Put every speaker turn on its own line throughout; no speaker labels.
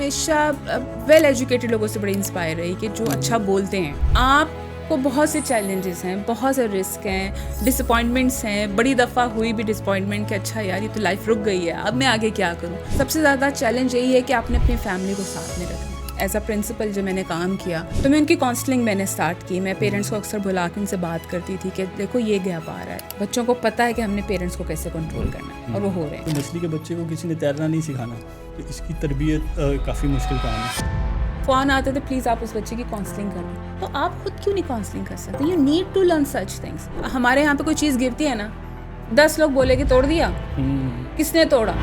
ہمیشہ well educated لوگوں سے بڑی انسپائر رہی کہ جو اچھا بولتے ہیں. آپ کو بہت سے چیلنجز ہیں, بہت سے رسک ہیں, ڈسپوائنٹمنٹس ہیں. بڑی دفعہ ہوئی بھی ڈسپوائنٹمنٹ کہ اچھا یار یہ تو لائف رک گئی ہے, اب میں آگے کیا کروں. سب سے زیادہ چیلنج یہی ہے کہ آپ نے اپنی فیملی کو ساتھ میں رکھنا. ایز اے پرنسپل جو میں نے کام کیا تو میں ان کی کاؤنسلنگ میں نے اسٹارٹ کی. میں پیرنٹس کو اکثر بلا کے ان سے بات کرتی تھی کہ دیکھو یہ گیپ آ رہا ہے, بچوں کو پتہ ہے کہ ہم نے پیرنٹس کو کیسے کنٹرول کرنا ہے, اور وہ ہو رہے ہیں.
نسلی کے بچے کو کسی نے تیرنا نہیں سکھانا, تو اس کی تربیت کافی مشکل کام ہے.
فون آتے تھے پلیز آپ اس بچے کی کاؤنسلنگ کریں, تو آپ خود کیوں نہیں کاؤنسلنگ کر سکتے؟ You need to learn such things. ہمارے یہاں پہ کوئی چیز گرتی ہے نا, 10 لوگ بولے کہ توڑ دیا, کس نے توڑا؟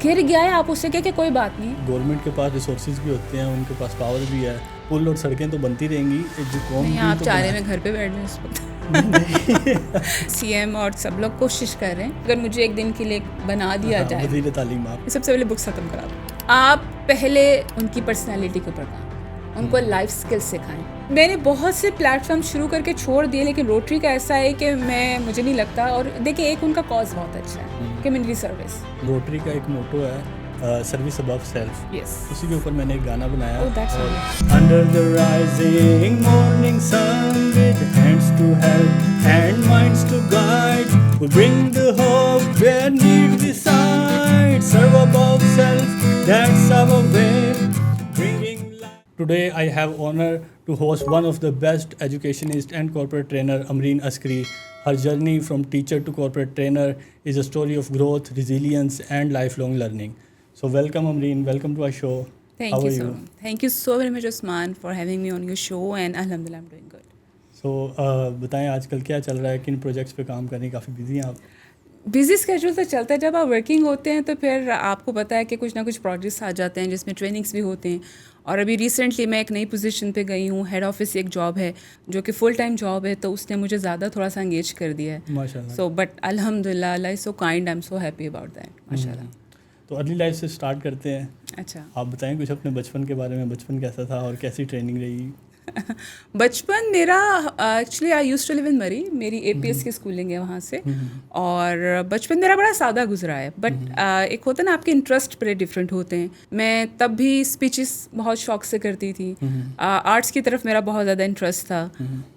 گر گیا ہے, آپ اس سے کیا کہ کوئی بات نہیں.
گورنمنٹ کے پاس ریسورسز بھی ہوتے ہیں, ان کے پاس پاور بھی ہے, پل اور سڑکیں تو بنتی رہیں گی. جو قوم
نہیں, آپ چاہ رہے ہیں میں گھر پہ بیٹھ جاؤں اس وقت. سی ایم اور سب لوگ کوشش کر رہے ہیں, اگر مجھے ایک دن کے لیے بنا دیا جائے,
وزیر تعلیم آپ
سب سے پہلے بکس ختم کرا دوں. آپ پہلے ان کی پرسنالٹی کے اوپر کام, ان کو لائف اسکلس سکھائیں. میں نے بہت سے پلیٹ فارم شروع کر کے چھوڑ دیے, لیکن روٹری کا ایسا ہے کہ مجھے نہیں لگتا. اور دیکھیں ایک ان کا کاز بہت اچھا ہے, کمیونٹی سروس.
روٹری کا ایک موٹو ہے سروس ابو سیلف.
یس,
اسی کے اوپر میں نے ایک گانا بنایا.
Under
the rising morning sun with hands to help and minds to guide, we bring the hope where need beside. Serve above self, that's our way. Bringing life. Today I have honor to host one of the best educationist and corporate trainer, Amreen Askari. Her journey from teacher to corporate trainer is a story of growth, resilience and lifelong learning. So welcome Amreen, welcome to our show.
Thank you so very much Usman for having me on your show, and alhamdulillah I'm doing good.
So بتائیں آج کل کیا چل رہا ہے, کن projects پہ کام کرنے, کافی بزی ہیں آپ؟
بزی اسکیجول تو چلتا ہے. جب آپ ورکنگ ہوتے ہیں تو پھر آپ کو پتہ ہے کہ کچھ نہ کچھ پروجیکٹس آ جاتے ہیں جس میں ٹریننگس بھی ہوتے ہیں. اور ابھی ریسنٹلی میں ایک نئی پوزیشن پہ گئی ہوں, ہیڈ آفس ایک جاب ہے جو کہ فل ٹائم جاب ہے, تو اس نے مجھے زیادہ تھوڑا سا انگیج کر دیا ہے.
ماشاء اللہ.
سو بٹ الحمد للہ اللہ is so kind, I am so happy about that. ماشاء اللہ.
تو ارلی لائف سے اسٹارٹ کرتے ہیں.
اچھا,
آپ بتائیں کچھ اپنے بچپن کے بارے میں, بچپن کیسا تھا اور کیسی ٹریننگ رہی؟
بچپن میرا ایکچولی آئی یوز ٹو لیو ان مری, میری اے پی ایس کی اسکولنگ ہے وہاں سے, اور بچپن میرا بڑا سادہ گزرا ہے. بٹ ایک ہوتا ہے نا آپ کے انٹرسٹ بڑے ڈفرینٹ ہوتے ہیں. میں تب بھی اسپیچز بہت شوق سے کرتی تھی, آرٹس کی طرف میرا بہت زیادہ انٹرسٹ تھا.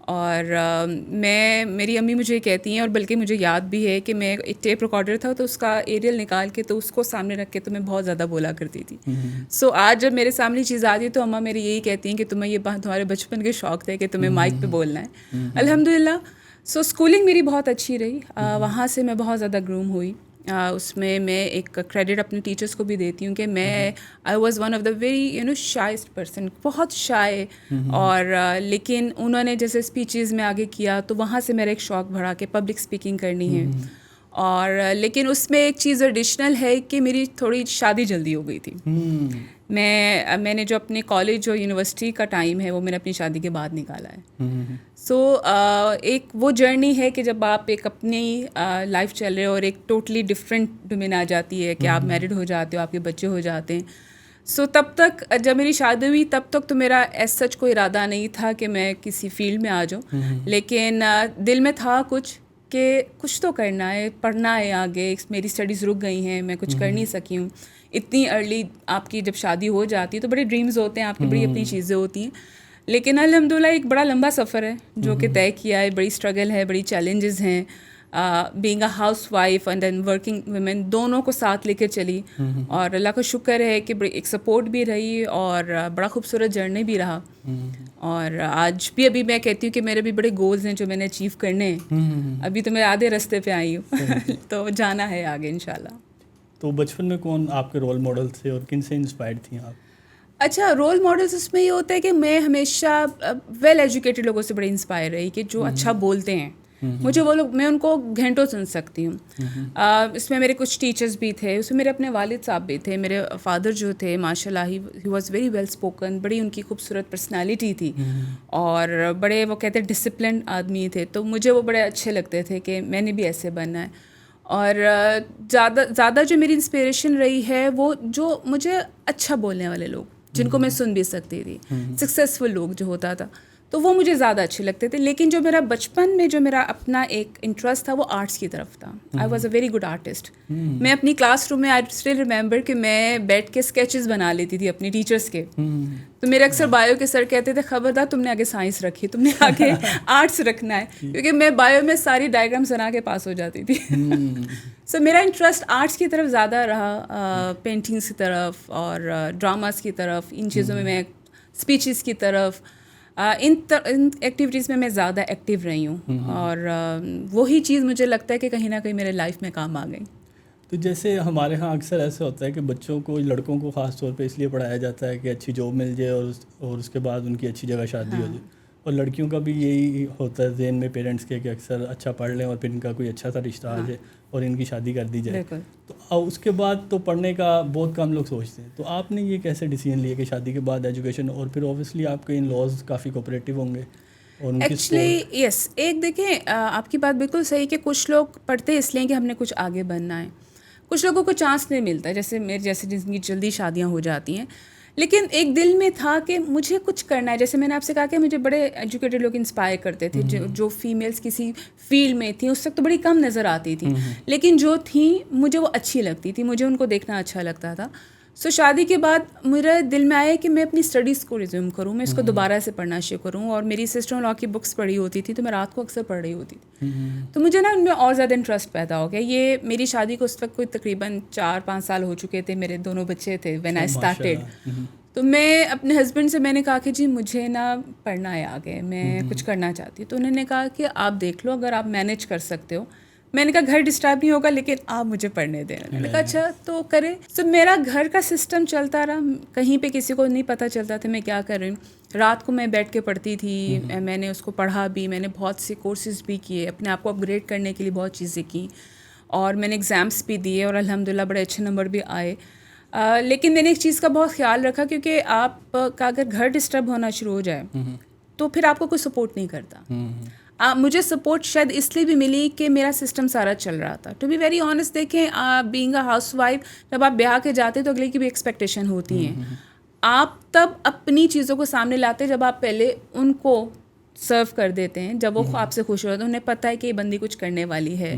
اور میری امی مجھے کہتی ہیں, اور بلکہ مجھے یاد بھی ہے کہ میں ایک ٹیپ ریکارڈر تھا تو اس کا ایریل نکال کے تو اس کو سامنے رکھ کے تو میں بہت زیادہ بولا کرتی تھی. سو آج جب میرے سامنے چیز آتی ہے تو اماں میری یہی کہتی ہیں کہ تمہیں یہ تمہارے بچپن کے شوق تھے کہ تمہیں مائک پہ بولنا ہے. الحمد للہ. سو اسکولنگ میری بہت اچھی رہی, وہاں سے میں بہت زیادہ گروم ہوئی. اس میں ایک کریڈٹ اپنے ٹیچرس کو بھی دیتی ہوں کہ میں I was one of the very shyest person, بہت شائے. اور لیکن انہوں نے جیسے اسپیچز میں آگے کیا تو وہاں سے میرا ایک شوق بڑھا کہ پبلک اسپیکنگ کرنی ہے. اور لیکن اس میں ایک چیز ایڈیشنل ہے کہ میری تھوڑی شادی جلدی ہو گئی تھی. میں نے جو اپنے کالج اور یونیورسٹی کا ٹائم ہے وہ میں نے اپنی شادی کے بعد نکالا ہے. سو ایک وہ جرنی ہے کہ جب آپ ایک اپنی لائف چل رہے ہو اور ایک ٹوٹلی ڈفرینٹ ڈومین آ جاتی ہے کہ آپ میرڈ ہو جاتے ہو, آپ کے بچے ہو جاتے ہیں. سو تب تک جب میری شادی ہوئی تب تک تو میرا ایز سچ کوئی ارادہ نہیں تھا کہ میں کسی فیلڈ میں آ جاؤں, لیکن دل میں تھا کچھ کہ کچھ تو کرنا ہے, پڑھنا ہے آگے. میری اسٹڈیز رک گئی ہیں, میں کچھ کر نہیں سکی ہوں. اتنی ارلی آپ کی جب شادی ہو جاتی ہے تو بڑے ڈریمز ہوتے ہیں آپ کی, بڑی اپنی چیزیں ہوتی ہیں. لیکن الحمد للہ ایک بڑا لمبا سفر ہے جو کہ طے کیا ہے, بڑی اسٹرگل ہے, بڑی چیلنجز ہیں. Being a housewife and then working women, دونوں کو ساتھ لے کے چلی. اور اللہ کا شکر ہے کہ ایک سپورٹ بھی رہی اور بڑا خوبصورت جرنی بھی رہا. اور آج بھی ابھی میں کہتی ہوں کہ میرے بھی بڑے گولز ہیں جو میں نے اچیو کرنے ہیں. ابھی تو میں آدھے راستے پہ آئی ہوں تو جانا ہے آگے انشاءاللہ.
تو بچپن میں کون آپ کے رول ماڈل تھے اور کن سے انسپائرڈ تھیں آپ؟
اچھا, رول ماڈلس اس میں یہ ہوتا ہے کہ میں ہمیشہ ویل ایجوکیٹڈ لوگوں سے بڑی انسپائر رہی کہ جو اچھا بولتے ہیں. مجھے وہ لوگ, میں ان کو گھنٹوں سن سکتی ہوں. اس میں میرے کچھ ٹیچرز بھی تھے, اس میں میرے اپنے والد صاحب بھی تھے. میرے فادر جو تھے ماشاء اللہ he was very well spoken, بڑی ان کی خوبصورت پرسنالٹی تھی اور بڑے وہ کہتے ہیں ڈسپلنڈ آدمی تھے. تو مجھے وہ بڑے اچھے لگتے تھے کہ میں نے بھی ایسے بننا ہے. اور زیادہ جو میری انسپریشن رہی ہے وہ جو مجھے اچھا بولنے والے لوگ, جن کو میں سن بھی سکتی تھی, سکسیزفل لوگ جو ہوتا تھا. تو وہ مجھے زیادہ اچھے لگتے تھے. لیکن جو میرا بچپن میں جو میرا اپنا ایک انٹرسٹ تھا وہ آرٹس کی طرف تھا. I was a very good artist. میں اپنی کلاس روم میں آئی اسٹل ریمبر کہ میں بیٹھ کے اسکیچز بنا لیتی تھی اپنی ٹیچرس کے. تو میرے اکثر بایو کے سر کہتے تھے خبردار تم نے آگے سائنس رکھی, تم نے آگے آرٹس رکھنا ہے, کیونکہ میں بایو میں ساری ڈائیگرامس بنا کے پاس ہو جاتی تھی. سو میرا انٹرسٹ آرٹس کی طرف زیادہ رہا, پینٹنگس کی طرف اور ڈراماز کی طرف, ان چیزوں میں اسپیچز کی طرف, ان ایکٹیویٹیز میں زیادہ ایکٹیو رہی ہوں. اور وہی چیز مجھے لگتا ہے کہ کہیں نہ کہیں میرے لائف میں کام آ گئی.
تو جیسے ہمارے ہاں اکثر ایسا ہوتا ہے کہ بچوں کو, لڑکوں کو خاص طور پہ اس لیے پڑھایا جاتا ہے کہ اچھی جاب مل جائے اور اس کے بعد ان کی اچھی جگہ شادی ہو جائے, اور لڑکیوں کا بھی یہی ہوتا ہے ذہن میں پیرنٹس کے کہ اکثر اچھا پڑھ لیں اور پھر ان کا کوئی اچھا سا رشتہ آ جائے اور ان کی شادی کر دی جائے. تو اس کے بعد تو پڑھنے کا بہت کم لوگ سوچتے ہیں. تو آپ نے یہ کیسے ڈیسیژن لیا کہ شادی کے بعد ایجوکیشن, اور پھر اوبیسلی آپ کے ان لاز کافی کوپریٹیو ہوں گے اور ان کی
ایکچولی یس, ایک دیکھیں آپ کی بات بالکل صحیح کہ کچھ لوگ پڑھتے اس لیے کہ ہم نے کچھ آگے بننا ہے, کچھ لوگوں کو چانس نہیں ملتا, جیسے میرے جیسے جن کی جلدی شادیاں ہو جاتی ہیں. لیکن ایک دل میں تھا کہ مجھے کچھ کرنا ہے. جیسے میں نے آپ سے کہا کہ مجھے بڑے ایجوکیٹڈ لوگ انسپائر کرتے تھے, جو فیمیلس کسی فیلڈ میں تھیں اس وقت تو بڑی کم نظر آتی تھیں, لیکن جو تھیں مجھے وہ اچھی لگتی تھی, مجھے ان کو دیکھنا اچھا لگتا تھا. سو شادی کے بعد میرے دل میں آیا کہ میں اپنی اسٹڈیز کو ریزیوم کروں, میں اس کو دوبارہ سے پڑھنا شروع کروں. اور میری سسٹر ان لا کی بکس پڑھی ہوتی تھی تو میں رات کو اکثر پڑھ رہی ہوتی تھی. تو مجھے نا ان میں اور زیادہ انٹرسٹ پیدا ہو گیا. یہ میری شادی کو اس وقت کوئی تقریباً 4-5 سال ہو چکے تھے, میرے دونوں بچے تھے وین آئی اسٹارٹیڈ. تو میں اپنے ہسبینڈ سے میں نے کہا کہ جی مجھے نا پڑھنا ہے آگے, میں کچھ کرنا چاہتی ہوں. تو انہوں نے کہا کہ آپ دیکھ لو اگر آپ مینیج کر سکتے ہو. میں نے کہا گھر ڈسٹرب نہیں ہوگا لیکن آپ مجھے پڑھنے دیں. میں نے کہا اچھا تو کرے. سو میرا گھر کا سسٹم چلتا رہا, کہیں پہ کسی کو نہیں پتہ چلتا تھا میں کیا کر رہی ہوں. رات کو میں بیٹھ کے پڑھتی تھی, میں نے اس کو پڑھا بھی, میں نے بہت سے کورسز بھی کیے, اپنے آپ کو اپ گریڈ کرنے کے لیے بہت چیزیں کی, اور میں نے ایگزامس بھی دیے اور الحمدللہ بڑے اچھے نمبر بھی آئے. لیکن میں نے ایک چیز کا بہت خیال رکھا, کیونکہ آپ کا اگر گھر ڈسٹرب ہونا شروع ہو جائے تو پھر آپ کو کوئی سپورٹ نہیں کرتا. مجھے سپورٹ شاید اس لیے بھی ملی کہ میرا سسٹم سارا چل رہا تھا. ٹو بی ویری آنیسٹ, دیکھیں بینگ اے ہاؤس وائف, جب آپ بیاہ کے جاتے تو اگلے کی بھی ایکسپیکٹیشن ہوتی ہیں. آپ تب اپنی چیزوں کو سامنے لاتے جب آپ پہلے ان کو سرو کر دیتے ہیں, جب وہ آپ سے خوش ہوتے ہیں, انہیں پتہ ہے کہ یہ بندی کچھ کرنے والی ہے.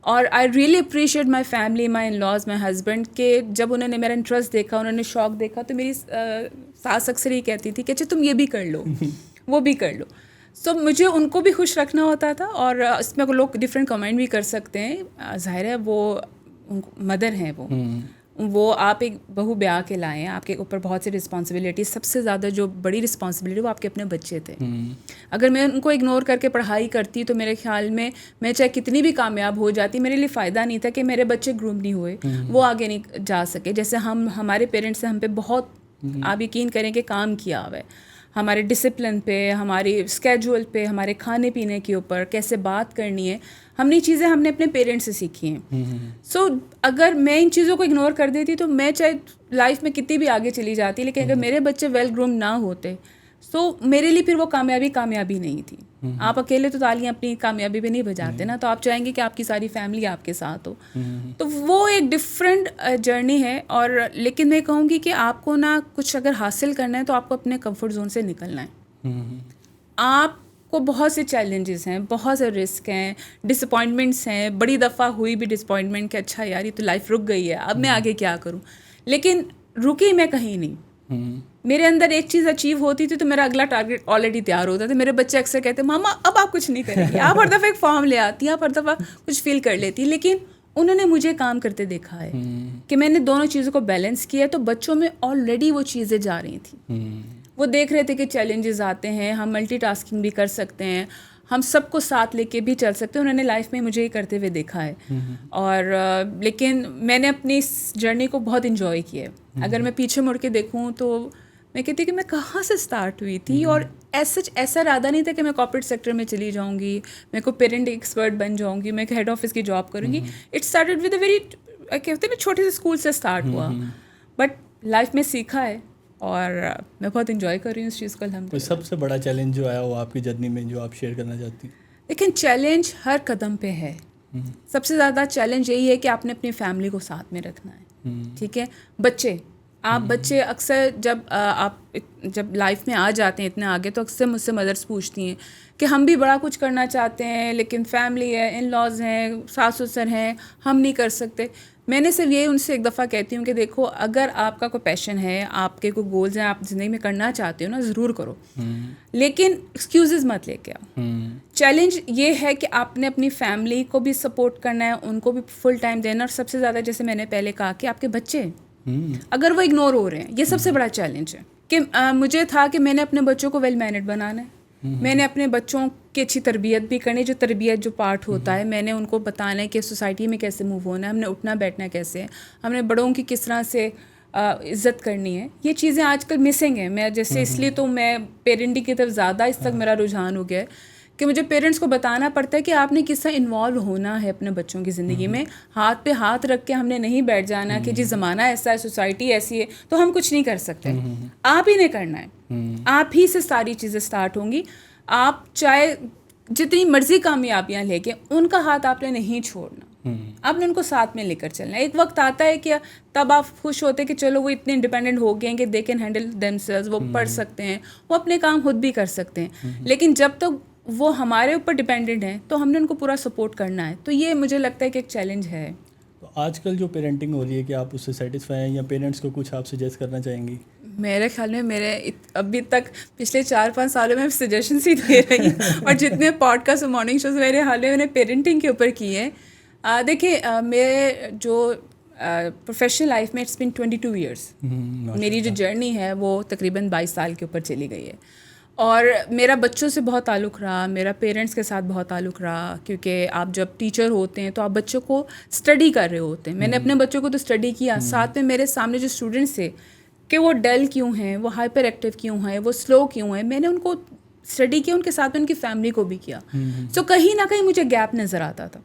اور I really appreciate my family, my in laws, my husband, کہ جب انہوں نے میرا انٹرسٹ دیکھا, انہوں نے شوق دیکھا, تو میری ساس اکثر ہی کہتی تھی کہ اچھا تم یہ بھی کر لو, وہ بھی کر لو. سو مجھے ان کو بھی خوش رکھنا ہوتا تھا. اور اس میں لوگ ڈفرینٹ کمنٹ بھی کر سکتے ہیں, ظاہر ہے وہ مدر ہیں, وہ آپ ایک بہو بیاہ کے لائے ہیں, آپ کے اوپر بہت سی رسپانسبلٹی, سب سے زیادہ جو بڑی رسپانسبلٹی وہ آپ کے اپنے بچے تھے. اگر میں ان کو اگنور کر کے پڑھائی کرتی تو میرے خیال میں چاہے کتنی بھی کامیاب ہو جاتی, میرے لیے فائدہ نہیں تھا کہ میرے بچے گروم نہیں ہوئے, وہ آگے نہیں جا سکے. جیسے ہمارے پیرنٹس نے ہم پہ بہت, آپ یقین کریں کہ کام کیا ہوا ہے, ہمارے ڈسپلن پہ, ہماری اسکیجول پہ, ہمارے کھانے پینے کے اوپر, کیسے بات کرنی ہے, ہم نے اپنے پیرنٹس سے سیکھی ہیں. سو اگر میں ان چیزوں کو اگنور کر دیتی تو میں چاہے لائف میں کتنی بھی آگے چلی جاتی, لیکن اگر میرے بچے ویل گروم نہ ہوتے تو میرے لیے پھر وہ کامیابی نہیں تھی. آپ اکیلے تو تالیاں اپنی کامیابی پہ نہیں بجاتے نا, تو آپ چاہیں گے کہ آپ کی ساری فیملی آپ کے ساتھ ہو. تو وہ ایک ڈفرینٹ جرنی ہے. اور لیکن میں کہوں گی کہ آپ کو نا کچھ اگر حاصل کرنا ہے تو آپ کو اپنے کمفرٹ زون سے نکلنا ہے. آپ کو بہت سے چیلنجز ہیں, بہت سے رسک ہیں, ڈسپوائنٹمنٹس ہیں. بڑی دفعہ ہوئی بھی ڈسپوائنٹمنٹ کہ اچھا یار یہ تو لائف رک گئی ہے, اب میں آگے کیا کروں. لیکن رکی میں کہیں نہیں. میرے اندر ایک چیز اچیو ہوتی تھی تو میرا اگلا ٹارگیٹ آلریڈی تیار ہوتا تھا. میرے بچے اکثر کہتے ہیں ماما اب آپ کچھ نہیں کریں گے, آپ ہر دفعہ ایک فارم لے آتی, آپ ہر دفعہ کچھ فیل کر لیتی. لیکن انہوں نے مجھے کام کرتے دیکھا ہے کہ میں نے دونوں چیزوں کو بیلنس کیا, تو بچوں میں آلریڈی وہ چیزیں جا رہی تھیں. وہ دیکھ رہے تھے کہ چیلنجز آتے ہیں, ہم ملٹی ٹاسکنگ بھی کر سکتے ہیں, ہم سب کو ساتھ لے کے بھی چل سکتے ہیں. انہوں نے لائف میں مجھے یہ کرتے ہوئے دیکھا ہے. اور لیکن میں نے اپنی اس جرنی کو بہت انجوائے کیا ہے. اگر میں پیچھے مڑ کے دیکھوں تو میں کہتی کہ میں کہاں سے اسٹارٹ ہوئی تھی, اور ایسا ارادہ نہیں تھا کہ میں کارپوریٹ سیکٹر میں چلی جاؤں گی, میں کوئی پیرنٹ ایکسپرٹ بن جاؤں گی, میں ایک ہیڈ آفس کی جاب کروں گی. It started with a very کہتے ہیں نا چھوٹے سے اسکول سے اسٹارٹ ہوا, بٹ لائف میں سیکھا ہے اور میں بہت انجوائے کر رہی ہوں اس چیز کو. الحمدللہ.
سب سے بڑا چیلنج جو آیا وہ آپ کی جرنی میں جو آپ شیئر کرنا چاہتی ہیں؟
لیکن چیلنج ہر قدم پہ ہے. سب سے زیادہ چیلنج یہی ہے کہ آپ نے اپنی فیملی کو ساتھ میں رکھنا ہے. ٹھیک ہے, بچے آپ بچے اکثر جب لائف میں آ جاتے ہیں اتنے آگے تو اکثر مجھ سے مدرس پوچھتی ہیں کہ ہم بھی بڑا کچھ کرنا چاہتے ہیں لیکن فیملی ہے، ان لاز ہیں، ساس سسر ہیں، ہم نہیں کر سکتے. میں نے صرف یہ ان سے ایک دفعہ کہتی ہوں کہ دیکھو اگر آپ کا کوئی پیشن ہے، آپ کے کوئی گولز ہیں، آپ زندگی میں کرنا چاہتے ہو نا، ضرور کرو، لیکن ایکسکیوزز مت لے کے آؤ. چیلنج یہ ہے کہ آپ نے اپنی فیملی کو بھی سپورٹ کرنا ہے، ان کو بھی فل ٹائم دینا، اور سب سے زیادہ جیسے میں نے پہلے کہا کہ آپ کے بچے اگر وہ اگنور ہو رہے ہیں، یہ سب سے بڑا چیلنج ہے. کہ مجھے تھا کہ میں نے اپنے بچوں کو ویل مینرڈ بنانا ہے، میں نے اپنے بچوں کی اچھی تربیت بھی کرنی، جو تربیت جو پارٹ ہوتا ہے میں نے ان کو بتانا ہے کہ سوسائٹی میں کیسے موو ہونا ہے، ہم نے اٹھنا بیٹھنا کیسے ہے، ہم نے بڑوں کی کس طرح سے عزت کرنی ہے. یہ چیزیں آج کل مسنگ ہیں. میں جیسے اس لیے تو میں پیرنٹنگ کی طرف زیادہ اس تک میرا رجحان ہو گیا ہے کہ مجھے پیرنٹس کو بتانا پڑتا ہے کہ آپ نے کس طرح انوالو ہونا ہے اپنے بچوں کی زندگی میں. ہاتھ پہ ہاتھ رکھ کے ہم نے نہیں بیٹھ جانا کہ جی زمانہ ایسا ہے، سوسائٹی ایسی ہے تو ہم کچھ نہیں کر سکتے. آپ ہی نے کرنا ہے، آپ ہی سے ساری چیزیں سٹارٹ ہوں گی. آپ چاہے جتنی مرضی کامیابیاں لے کے ان کا ہاتھ آپ نے نہیں چھوڑنا، آپ نے ان کو ساتھ میں لے کر چلنا ہے. ایک وقت آتا ہے کہ تب آپ خوش ہوتے کہ چلو وہ اتنے انڈیپینڈنٹ ہو گئے ہیں کہ they can handle themselves, وہ پڑھ سکتے ہیں، وہ اپنے کام خود بھی کر سکتے ہیں. لیکن جب تک وہ ہمارے اوپر ڈپینڈنٹ ہیں تو ہم نے ان کو پورا سپورٹ کرنا ہے. تو یہ مجھے لگتا ہے کہ ایک چیلنج ہے.
تو آج کل جو پیرنٹنگ ہو رہی ہے کہ آپ اس سے سیٹسفائی ہیں یا پیرنٹس کو کچھ آپ سجیسٹ کرنا چاہیں گی؟
میرے خیال میں میرے ابھی تک پچھلے 4-5 سالوں میں سجیشنس ہی دے رہی ہوں اور جتنے پوڈ کاسٹ اور مارننگ شوز میرے حال میں نے پیرنٹنگ کے اوپر کی ہیں. دیکھیں میرے جو پروفیشنل لائف میں اٹس بن 22 ایئرس، میری جو جرنی ہے وہ تقریباً 22 سال کے اوپر چلی گئی ہے. اور میرا بچوں سے بہت تعلق رہا، میرا پیرنٹس کے ساتھ بہت تعلق رہا، کیونکہ آپ جب ٹیچر ہوتے ہیں تو آپ بچوں کو اسٹڈی کر رہے ہوتے ہیں. میں نے اپنے بچوں کو تو اسٹڈی کیا، ساتھ میں میرے سامنے جو اسٹوڈنٹس تھے کہ وہ ڈل کیوں ہیں، وہ ہائپر ایکٹیو کیوں ہیں، وہ سلو کیوں ہیں، میں نے ان کو اسٹڈی کیا، ان کے ساتھ میں ان کی فیملی کو بھی کیا. سو کہیں نہ کہیں مجھے گیپ نظر آتا تھا.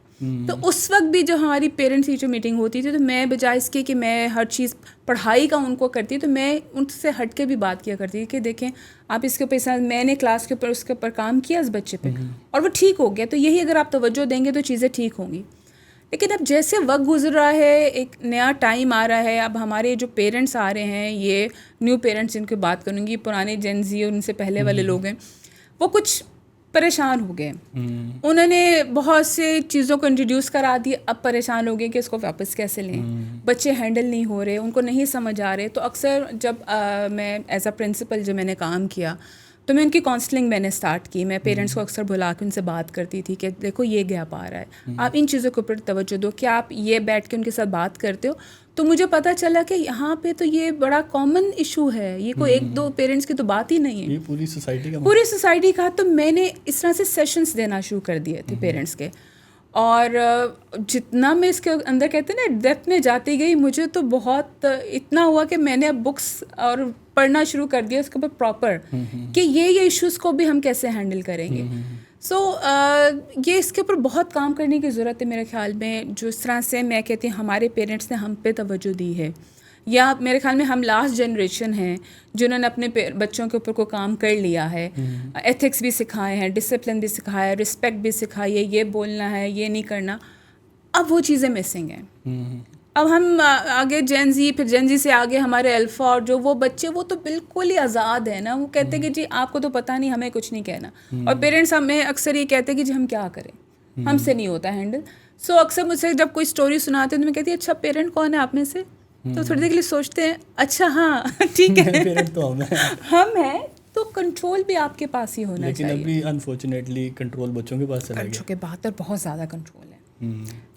تو اس وقت بھی جو ہماری پیرنٹس ٹیچر میٹنگ ہوتی تھی تو میں بجائے اس کے کہ میں ہر چیز پڑھائی کا ان کو کرتی تو میں ان سے ہٹ کے بھی بات کیا کرتی کہ دیکھیں آپ اس کے اوپر، میں نے کلاس کے اوپر اس کے اوپر کام کیا اس بچے پہ اور وہ ٹھیک ہو گیا، تو یہی اگر آپ توجہ دیں گے تو چیزیں ٹھیک ہوں گی. لیکن اب جیسے وقت گزر رہا ہے، ایک نیا ٹائم آ رہا ہے، اب ہمارے جو پیرنٹس آ رہے ہیں، یہ نیو پیرنٹس جن کی بات کروں گی، پرانے جین زی اور ان سے پہلے والے لوگ ہیں، وہ کچھ پریشان ہو گئے. انہوں نے بہت سے چیزوں کو انٹروڈیوس کرا دی، اب پریشان ہو گئے کہ اس کو واپس کیسے لیں. بچے ہینڈل نہیں ہو رہے، ان کو نہیں سمجھ آ رہے. تو اکثر جب میں ایز اے پرنسپل جو میں نے کام کیا تو میں ان کی کاؤنسلنگ میں نے اسٹارٹ کی. میں پیرنٹس کو اکثر بلا کے ان سے بات کرتی تھی کہ دیکھو یہ گیپ آ رہا ہے، آپ ان چیزوں کے اوپر توجہ دو. کیا آپ یہ بیٹھ کے ان کے ساتھ بات کرتے ہو؟ تو مجھے پتہ چلا کہ یہاں پہ تو یہ بڑا کامن ایشو ہے، یہ کوئی 1-2 پیرنٹس کی تو بات ہی نہیں ہے،
یہ پوری
سوسائٹی کا. تو میں نے اس طرح سے سیشنز دینا شروع کر دیے تھے پیرنٹس کے، اور جتنا میں اس کے اندر کہتے ہیں نا ڈیپتھ میں جاتی گئی، مجھے تو بہت اتنا ہوا کہ میں نے اب بکس اور پڑھنا شروع کر دیا اس کے اوپر پراپر کہ یہ ایشوز کو بھی ہم کیسے ہینڈل کریں گے. سو یہ اس کے اوپر بہت کام کرنے کی ضرورت ہے میرے خیال میں. جو اس طرح سے میں کہتی ہوں ہمارے پیرنٹس نے ہم پہ توجہ دی ہے، یا میرے خیال میں ہم لاسٹ جنریشن ہیں جنہوں نے اپنے بچوں کے اوپر کو کام کر لیا ہے، ایتھکس بھی سکھائے ہیں، ڈسپلن بھی سکھایا ہے، رسپیکٹ بھی سکھائی ہے، یہ بولنا ہے، یہ نہیں کرنا. اب وہ چیزیں مسنگ ہیں. اب ہم آگے جین زی، پھر جین زی سے آگے ہمارے الفا، اور جو وہ بچے وہ تو بالکل ہی آزاد ہیں نا. وہ کہتے ہیں کہ جی آپ کو تو پتہ نہیں، ہمیں کچھ نہیں کہنا. اور پیرنٹس ہمیں اکثر یہ کہتے ہیں کہ جی ہم کیا کریں، ہم سے نہیں ہوتا ہینڈل. سو اکثر مجھ سے جب کوئی اسٹوری سناتے ہیں تو میں کہتی ہوں اچھا پیرنٹ کون ہے آپ میں سے؟ تو تھوڑی دیر کے لیے سوچتے ہیں اچھا ہاں ٹھیک ہے ہم ہیں. تو کنٹرول بھی آپ کے پاس ہی ہونا چاہیے.
لیکن ابھی انفارچونیٹلی کنٹرول بچوں کے پاس چلا گیا.
بچوں کے بات بہت زیادہ کنٹرول ہے.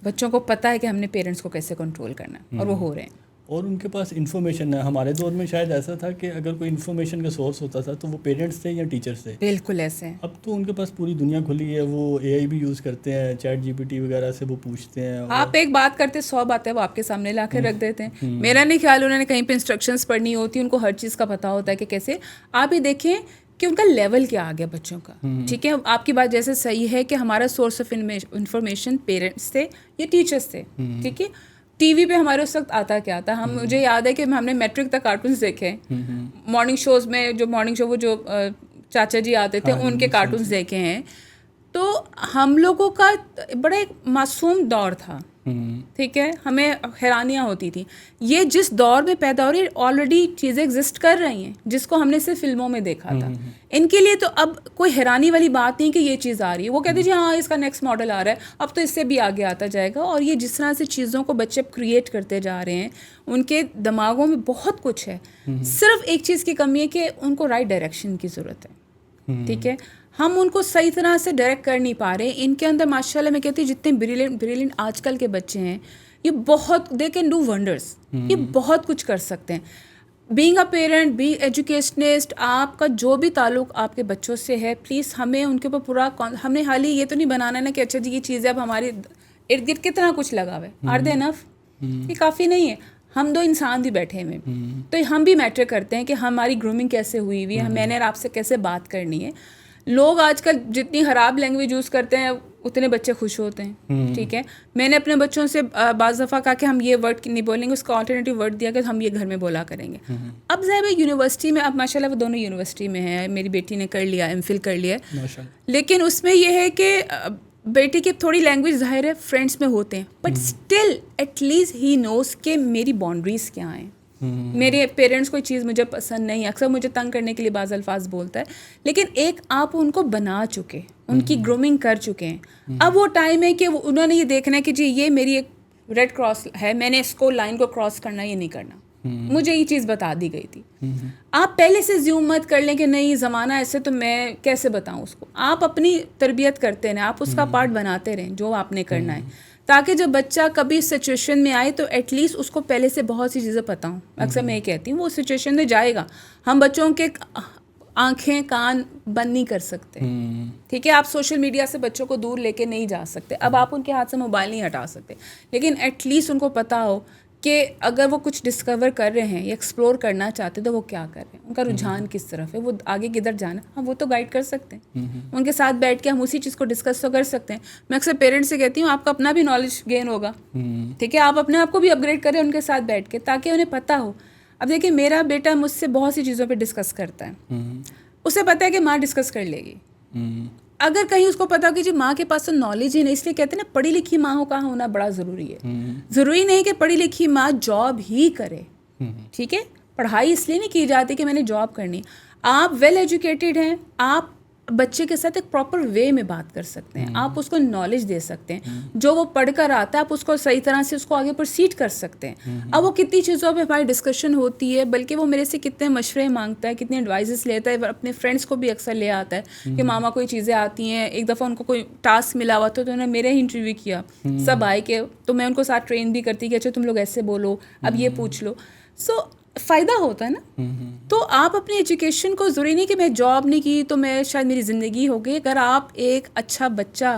بچوں کو پتہ ہے کہ ہم نے پیرنٹس کو کیسے کنٹرول کرنا ہے، اور وہ ہو رہے ہیں.
اور ان کے پاس انفارمیشن ہے. ہمارے دور میں شاید ایسا تھا کہ اگر کوئی انفارمیشن کا سورس ہوتا تھا تو وہ پیرنٹس تھے یا ٹیچرس تھے.
بالکل ایسے.
اب تو ان کے پاس پوری دنیا کھلی ہے، وہ اے آئی بھی یوز کرتے ہیں، چیٹ جی پی ٹی وغیرہ سے وہ پوچھتے ہیں.
آپ ایک بات کرتے 100 باتیں وہ آپ کے سامنے لا کے رکھ دیتے ہیں. میرا نہیں خیال انہوں نے کہیں پہ انسٹرکشنز پڑھنی ہوتی، ان کو ہر چیز کا پتہ ہوتا ہے کہ کیسے. آپ ہی دیکھیں کہ ان کا لیول کیا آ گیا بچوں کا. ٹھیک ہے، آپ کی بات جیسے صحیح ہے کہ ہمارا سورس آف انفارمیشن پیرنٹس تھے یا ٹیچرس تھے. ٹھیک ہے، ٹی وی پہ ہمارے اس وقت آتا کیا تھا، مجھے یاد ہے کہ ہم نے میٹرک تک کارٹونس دیکھے. مارننگ شوز میں جو مارننگ شو وہ جو چاچا جی آتے تھے ان کے کارٹونس دیکھے ہیں. تو ہم لوگوں کا بڑا ایک معصوم دور تھا ٹھیک ہے, ہمیں حیرانیاں ہوتی تھیں. یہ جس دور میں پیدا ہو رہی ہے آلریڈی چیزیں ایگزسٹ کر رہی ہیں جس کو ہم نے صرف فلموں میں دیکھا تھا. ان کے لیے تو اب کوئی حیرانی والی بات نہیں کہ یہ چیز آ رہی ہے. وہ کہتے ہیں جی ہاں اس کا نیکسٹ ماڈل آ رہا ہے, اب تو اس سے بھی آگے آتا جائے گا. اور یہ جس طرح سے چیزوں کو بچے کریٹ کرتے جا رہے ہیں, ان کے دماغوں میں بہت کچھ ہے. صرف ایک چیز کی کمی ہے کہ ان کو رائٹ ڈائریکشن کی ضرورت ہے. ٹھیک ہے, ہم ان کو صحیح طرح سے ڈائریکٹ کر نہیں پا رہے. ان کے اندر ماشاء اللہ میں کہتی ہوں جتنے بریلینٹ آج کل کے بچے ہیں, یہ بہت دے کین ڈو ونڈرس, یہ بہت کچھ کر سکتے ہیں. Being a parent, be educationist, آپ کا جو بھی تعلق آپ کے بچوں سے ہے, پلیز ہمیں ان کے اوپر پورا, ہم نے حال ہی یہ تو نہیں بنانا نا کہ اچھا جی یہ چیزیں اب ہمارے ارد گرد کتنا کچھ لگا ہوا ہے, آر دے انف, یہ کافی نہیں ہے. ہم دو انسان بھی بیٹھے ہوئے, تو ہم بھی میٹر کرتے ہیں کہ ہماری گرومنگ کیسے ہوئی ہوئی ہے, میں نے آپ سے کیسے بات کرنی ہے. لوگ آج کل جتنی خراب لینگویج یوز کرتے ہیں اتنے بچے خوش ہوتے ہیں. ٹھیک ہے, میں نے اپنے بچوں سے بعض دفعہ کہا کہ ہم یہ ورڈ نہیں بولیں گے, اس کا آلٹرنیٹیو ورڈ دیا کہ ہم یہ گھر میں بولا کریں گے. اب ظاہر یونیورسٹی میں, اب ماشاء اللہ وہ دونوں یونیورسٹی میں ہیں, میری بیٹی نے کر لیا ایم فل کر لیا, لیکن اس میں یہ ہے کہ بیٹی کی تھوڑی لینگویج ظاہر ہے فرینڈس میں ہوتے ہیں, بٹ اسٹل ایٹ لیسٹ ہی نوز کہ میری باؤنڈریز کیا ہیں. میرے پیرنٹس کوئی چیز مجھے پسند نہیں, اکثر مجھے تنگ کرنے کے لیے بعض الفاظ بولتا ہے, لیکن ایک آپ ان کو بنا چکے, ان کی گرومنگ کر چکے ہیں. اب وہ ٹائم ہے کہ انہوں نے یہ دیکھنا ہے کہ جی یہ میری ایک ریڈ کراس ہے, میں نے اس کو لائن کو کراس کرنا, یہ نہیں کرنا. مجھے یہ چیز بتا دی گئی تھی. آپ پہلے سے زیوم مت کر لیں کہ نہیں زمانہ ایسے, تو میں کیسے بتاؤں اس کو. آپ اپنی تربیت کرتے رہیں, آپ اس کا پارٹ بناتے رہیں جو آپ نے کرنا ہے, تاکہ جب بچہ کبھی سچویشن میں آئے تو ایٹ لیسٹ اس کو پہلے سے بہت سی چیزیں پتہ ہوں. اکثر میں یہ کہتی ہوں وہ سچویشن میں جائے گا, ہم بچوں کے آنکھیں کان بند نہیں کر سکتے. ٹھیک ہے, آپ سوشل میڈیا سے بچوں کو دور لے کے نہیں جا سکتے, اب آپ ان کے ہاتھ سے موبائل نہیں ہٹا سکتے, لیکن ایٹ لیسٹ ان کو پتہ ہو کہ اگر وہ کچھ ڈسکور کر رہے ہیں یا ایکسپلور کرنا چاہتے تو وہ کیا کر رہے ہیں, ان کا رجحان کس طرف ہے, وہ آگے کدھر جانا, ہم وہ تو گائیڈ کر سکتے ہیں. ان کے ساتھ بیٹھ کے ہم اسی چیز کو ڈسکس تو کر سکتے ہیں. میں اکثر پیرنٹس سے کہتی ہوں آپ کا اپنا بھی نالج گین ہوگا. ٹھیک ہے, آپ اپنے آپ کو بھی اپ گریڈ کریں ان کے ساتھ بیٹھ کے, تاکہ انہیں پتہ ہو. اب دیکھیں میرا بیٹا مجھ سے بہت سی چیزوں پہ ڈسکس کرتا ہے, اسے پتہ ہے کہ ماں ڈسکس کر لے گی. اگر کہیں اس کو پتا ہو کہ جی ماں کے پاس تو نالج ہی نہیں, اس لیے کہتے ہیں نا پڑھی لکھی ماں کا ہونا بڑا ضروری ہے. ضروری نہیں کہ پڑھی لکھی ماں جاب ہی کرے. ٹھیک ہے, پڑھائی اس لیے نہیں کی جاتی کہ میں نے جاب کرنی. آپ ویل ایجوکیٹڈ ہیں, آپ بچے کے ساتھ ایک پراپر وے میں بات کر سکتے ہیں, آپ اس کو نالج دے سکتے ہیں, جو وہ پڑھ کر آتا ہے آپ اس کو صحیح طرح سے اس کو آگے پروسیڈ کر سکتے ہیں. اب وہ کتنی چیزوں پہ ہماری ڈسکشن ہوتی ہے, بلکہ وہ میرے سے کتنے مشورے مانگتا ہے, کتنے ایڈوائزز لیتا ہے, اپنے فرینڈس کو بھی اکثر لے آتا ہے کہ ماما کوئی چیزیں آتی ہیں. ایک دفعہ ان کو کوئی ٹاسک ملا ہوا تو انہوں نے میرے ہی انٹرویو کیا, سب آئے کہ تو میں ان کو ساتھ ٹرین بھی کرتی کہ اچھا تم لوگ ایسے بولو, اب یہ پوچھ لو. سو فائدہ ہوتا ہے نا. تو آپ اپنی ایجوکیشن کو ضروری نہیں کہ میں جاب نہیں کی تو میں شاید میری زندگی ہو گئی. اگر آپ ایک اچھا بچہ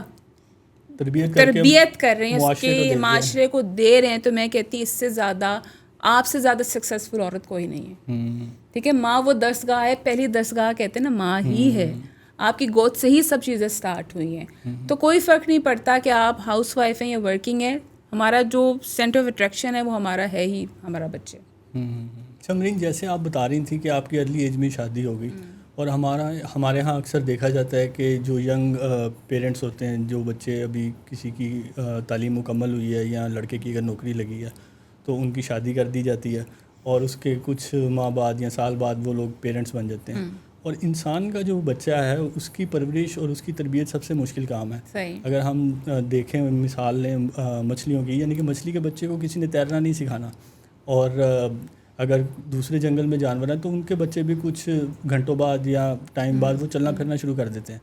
تربیت کر رہے ہیں, اس کے معاشرے کو دے رہے ہیں, تو میں کہتی ہوں اس سے زیادہ آپ سے زیادہ سکسیزفل عورت کوئی نہیں ہے. ٹھیک ہے, ماں وہ درسگاہ ہے, پہلی درسگاہ کہتے ہیں نا ماں ہی ہے. آپ کی گود سے ہی سب چیزیں سٹارٹ ہوئی ہیں. تو کوئی فرق نہیں پڑتا کہ آپ ہاؤس وائف ہیں یا ورکنگ ہیں, ہمارا جو سینٹر آف اٹریکشن ہے وہ ہمارا ہے ہی ہمارا بچے.
سمرین, جیسے آپ بتا رہی تھیں کہ آپ کی ارلی ایج میں شادی ہو گئی, اور ہمارے ہاں اکثر دیکھا جاتا ہے کہ جو ینگ پیرنٹس ہوتے ہیں, جو بچے ابھی کسی کی تعلیم مکمل ہوئی ہے یا لڑکے کی اگر نوکری لگی ہے تو ان کی شادی کر دی جاتی ہے, اور اس کے کچھ ماہ بعد یا سال بعد وہ لوگ پیرنٹس بن جاتے ہیں. اور انسان کا جو بچہ ہے اس کی پرورش اور اس کی تربیت سب سے مشکل کام ہے. اگر ہم دیکھیں مثال لیں مچھلیوں کی, یعنی کہ مچھلی کے بچے کو کسی نے تیرنا نہیں سکھانا, اور اگر دوسرے جنگل میں جانور ہیں تو ان کے بچے بھی کچھ گھنٹوں بعد یا ٹائم بعد وہ چلنا پھرنا شروع کر دیتے ہیں.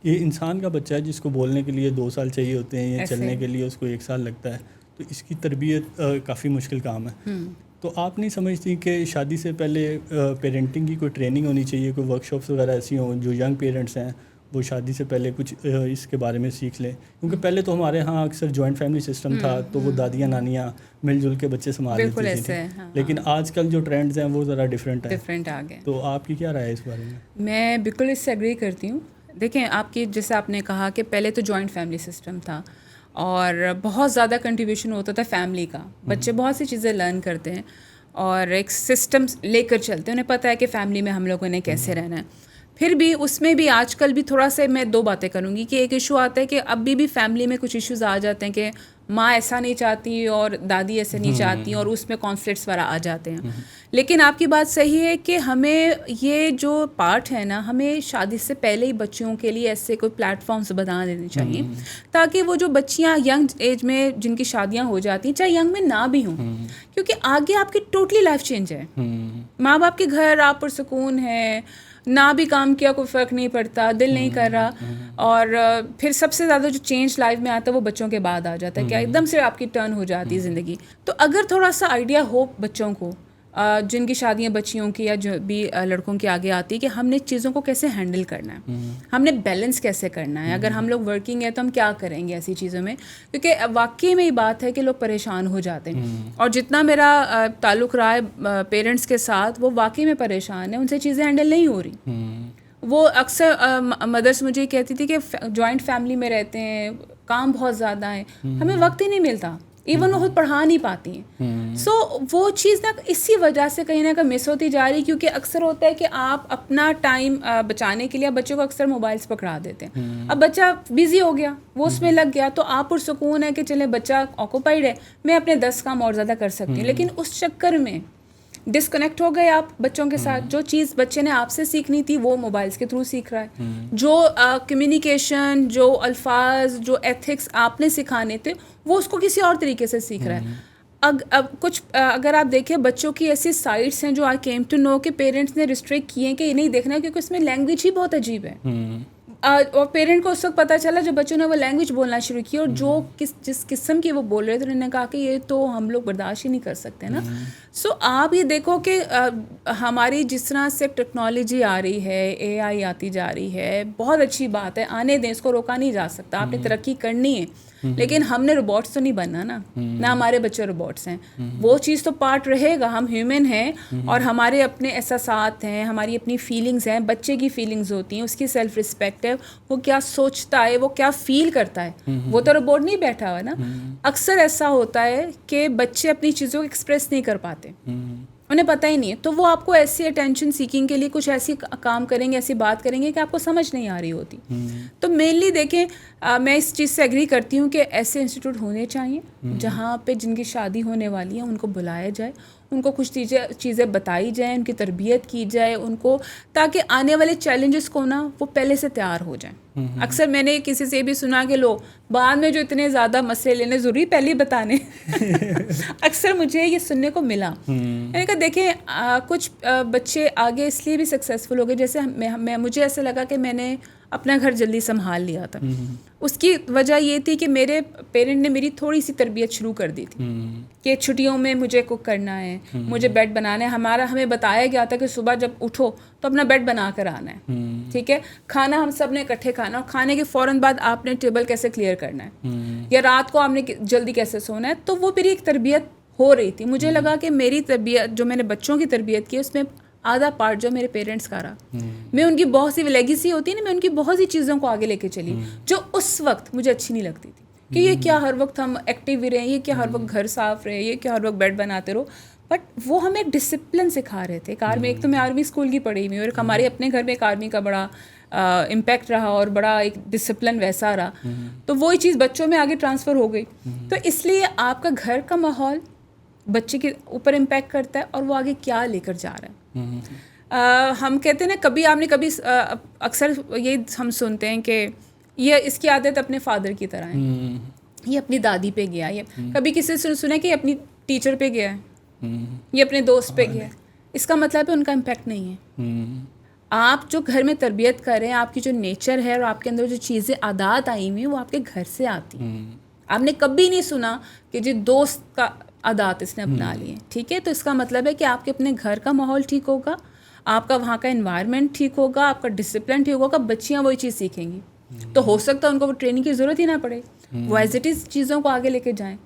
یہ انسان کا بچہ ہے جس کو بولنے کے لیے 2 سال چاہیے ہوتے ہیں یا چلنے کے لیے اس کو 1 سال لگتا ہے, تو اس کی تربیت کافی مشکل کام ہے. تو آپ نہیں سمجھتی کہ شادی سے پہلے پیرنٹنگ کی کوئی ٹریننگ ہونی چاہیے, کوئی ورک شاپس وغیرہ ایسی ہوں جو ینگ پیرنٹس ہیں وہ شادی سے پہلے کچھ اس کے بارے میں سیکھ لیں؟ کیونکہ پہلے تو ہمارے ہاں اکثر جوائنٹ فیملی سسٹم تھا, تو وہ دادیاں نانیاں مل جل کے بچے سنبھال لیتی تھیں, لیکن آج کل جو ٹرینڈز ہیں وہ ذرا ڈفرینٹ آ گئے. تو آپ کی کیا رائے ہے اس بارے میں؟
میں بالکل اس سے ایگری کرتی ہوں. دیکھیں آپ کی جیسے آپ نے کہا کہ پہلے تو جوائنٹ فیملی سسٹم تھا اور بہت زیادہ کنٹریبیوشن ہوتا تھا فیملی کا, بچے بہت سی چیزیں لرن کرتے ہیں اور ایک سسٹم لے کر چلتے ہیں, انہیں پتہ ہے کہ فیملی میں ہم لوگوں نے کیسے رہنا ہے. پھر بھی اس میں بھی آج کل بھی تھوڑا سا میں 2 باتیں کروں گی کہ ایک ایشو آتا ہے کہ ابھی بھی فیملی میں کچھ ایشوز آ جاتے ہیں کہ ماں ایسا نہیں چاہتی اور دادی ایسے نہیں چاہتی اور اس میں کانفلکٹس وغیرہ آ جاتے ہیں. لیکن آپ کی بات صحیح ہے کہ ہمیں یہ جو پارٹ ہے نا, ہمیں شادی سے پہلے ہی بچوں کے لیے ایسے کوئی پلیٹ فارمس بنا دینے چاہیے تاکہ وہ جو بچیاں ینگ ایج میں جن کی شادیاں ہو جاتی ہیں, چاہے ینگ میں نہ بھی ہوں, کیونکہ آگے آپ کی ٹوٹلی لائف چینج ہے. ماں باپ کے گھر آپ پرسکون ہے, نہ بھی کام کیا کوئی فرق نہیں پڑتا, دل نہیں کر رہا. اور پھر سب سے زیادہ جو چینج لائف میں آتا ہے وہ بچوں کے بعد آ جاتا ہے کہ ایک دم سے آپ کی ٹرن ہو جاتی ہے زندگی. تو اگر تھوڑا سا آئیڈیا ہو بچوں کو جن کی شادیاں بچیوں کی یا جو بھی لڑکوں کی آگے آتی ہے کہ ہم نے چیزوں کو کیسے ہینڈل کرنا ہے, ہم نے بیلنس کیسے کرنا ہے, اگر ہم لوگ ورکنگ ہیں تو ہم کیا کریں گے ایسی چیزوں میں, کیونکہ واقعی میں یہ بات ہے کہ لوگ پریشان ہو جاتے ہیں. اور جتنا میرا تعلق رہا ہے پیرنٹس کے ساتھ, وہ واقعی میں پریشان ہیں, ان سے چیزیں ہینڈل نہیں ہو رہی. وہ اکثر مدرس مجھے یہ کہتی تھی کہ جوائنٹ فیملی میں رہتے ہیں, کام بہت زیادہ ہے, ہمیں وقت ہی نہیں ملتا, ایون وہ خود پڑھا نہیں پاتی ہیں. سو وہ چیز نا اسی وجہ سے کہیں نہ کہیں مس ہوتی جا رہی, کیونکہ اکثر ہوتا ہے کہ آپ اپنا ٹائم بچانے کے لیے بچوں کو اکثر موبائلس پکڑا دیتے ہیں. اب بچہ بزی ہو گیا, وہ اس میں لگ گیا, تو آپ پرسکون ہے کہ چلیں بچہ آکوپائڈ ہے, میں اپنے 10 کام اور زیادہ کر سکتی ہوں. لیکن اس چکر میں ڈسکنیکٹ ہو گئے آپ بچوں کے ساتھ. جو چیز بچے نے آپ سے سیکھنی تھی وہ موبائلس کے تھرو سیکھ رہا ہے. جو کمیونیکیشن, جو الفاظ, جو ایتھکس آپ نے سکھانے تھے وہ اس کو کسی اور طریقے سے سیکھ رہا ہے. اب کچھ اگر آپ دیکھیں بچوں کی ایسی سائٹس ہیں جو آئی کیم ٹو نو کہ پیرنٹس نے ریسٹرکٹ کیے ہیں کہ یہ نہیں دیکھنا ہے, کیونکہ اس میں لینگویج ہی بہت عجیب ہے. اور پیرنٹ کو اس وقت پتہ چلا جب بچوں نے وہ لینگویج بولنا شروع کی, اور جو جس قسم کی وہ بول رہے تھے, انہوں نے کہا کہ یہ تو ہم لوگ برداشت ہی نہیں کر سکتے نا. سو آپ یہ دیکھو کہ ہماری جس طرح سے ٹیکنالوجی آ رہی ہے, اے آئی آتی جا رہی ہے, بہت اچھی بات ہے, آنے دیں, اس کو روکا نہیں جا سکتا. آپ نے ترقی کرنی ہے, لیکن ہم نے روبوٹس تو نہیں بننا نا, نہ ہمارے بچے روبوٹس ہیں. وہ چیز تو پارٹ رہے گا, ہم ہیومن ہیں اور ہمارے اپنے احساسات ہیں, ہماری اپنی فیلنگز ہیں. بچے کی فیلنگز ہوتی ہیں, اس کی سیلف رسپیکٹ ہے, وہ کیا سوچتا ہے, وہ کیا فیل کرتا ہے. وہ تو روبوٹ نہیں بیٹھا ہوا نا. اکثر ایسا ہوتا ہے کہ بچے اپنی چیزوں کو ایکسپریس نہیں کر پاتے, انہیں پتہ ہی نہیں ہے. تو وہ آپ کو ایسی اٹینشن سیکنگ کے لیے کچھ ایسی کام کریں گے, ایسی بات کریں گے کہ آپ کو سمجھ نہیں آ رہی ہوتی. تو مینلی دیکھیں, میں اس چیز سے ایگری کرتی ہوں کہ ایسے انسٹیٹیوٹ ہونے چاہیے جہاں پہ جن کی شادی ہونے والی ہے ان کو بلایا جائے, ان کو کچھ چیزیں بتائی جائیں, ان کی تربیت کی جائے ان کو, تاکہ آنے والے چیلنجز کو نا وہ پہلے سے تیار ہو جائیں. اکثر میں نے کسی سے بھی سنا کہ لو بعد میں جو اتنے زیادہ مسئلے لینے ضروری پہلے ہی بتانے. اکثر مجھے یہ سننے کو ملا. میں نے کہا دیکھیں کچھ بچے آگے اس لیے بھی سکسیزفل ہو گئے, جیسے مجھے ایسا لگا کہ میں نے اپنا گھر جلدی سنبھال لیا تھا. اس کی وجہ یہ تھی کہ میرے پیرنٹ نے میری تھوڑی سی تربیت شروع کر دی تھی کہ چھٹیوں میں مجھے کوک کرنا ہے, مجھے بیڈ بنانا ہے. ہمیں بتایا گیا تھا کہ صبح جب اٹھو تو اپنا بیڈ بنا کر آنا ہے, ٹھیک ہے, کھانا ہم سب نے اکٹھے کھانا, اور کھانے کے فوراً بعد آپ نے ٹیبل کیسے کلیئر کرنا ہے, یا رات کو آپ نے جلدی کیسے سونا ہے. تو وہ میری ایک تربیت ہو رہی تھی. مجھے لگا کہ میری تربیت جو میں نے بچوں کی تربیت کی اس میں آدھا پارٹ جو میرے پیرنٹس کا رہا. میں ان کی بہت سی لیگیسی ہوتی ہے نا, میں ان کی بہت سی چیزوں کو آگے لے کے چلی جو اس وقت مجھے اچھی نہیں لگتی تھی, کہ یہ کیا ہر وقت ہم ایکٹیو ہی رہیں, یہ کیا ہر وقت گھر صاف رہے, یہ کیا ہر وقت بیڈ بناتے رہو. بٹ وہ ہمیں ایک ڈسپلن سکھا رہے تھے. ایک تو میں آرمی اسکول کی پڑھی ہوئی, اور ہمارے اپنے گھر میں ایک آرمی کا بڑا امپیکٹ رہا اور بڑا ایک ڈسپلن ویسا رہا. تو وہی چیز بچوں میں آگے ٹرانسفر ہو گئی. تو اس لیے آپ کا گھر کا ماحول بچے کے اوپر امپیکٹ کرتا ہے, اور وہ آگے کیا لے کر جا رہا ہے. ہم کہتے ہیں نا, کبھی اکثر یہ ہم سنتے ہیں کہ یہ اس کی عادت اپنے فادر کی طرح ہے, یہ اپنی دادی پہ گیا, یہ کبھی کسی سے سنا کہ یہ اپنی ٹیچر پہ گیا ہے, یہ اپنے دوست پہ گیا ہے. اس کا مطلب ہے ان کا امپیکٹ نہیں ہے. آپ جو گھر میں تربیت کر رہے ہیں, آپ کی جو نیچر ہے اور آپ کے اندر جو چیزیں عادات آئی ہوئی ہیں وہ آپ کے گھر سے آتی ہیں. آپ نے کبھی نہیں سنا کہ جی دوست کا عادات اس نے اپنا لیے, ٹھیک ہے. تو اس کا مطلب ہے کہ آپ کے اپنے گھر کا ماحول ٹھیک ہوگا, آپ کا وہاں کا انوائرمنٹ ٹھیک ہوگا, آپ کا ڈسپلن ٹھیک ہوگا, بچیاں وہی چیز سیکھیں گی. تو ہو سکتا ہے ان کو وہ ٹریننگ کی ضرورت ہی نہ پڑے, وہ ایز اٹ از چیزوں کو آگے لے کے جائیں.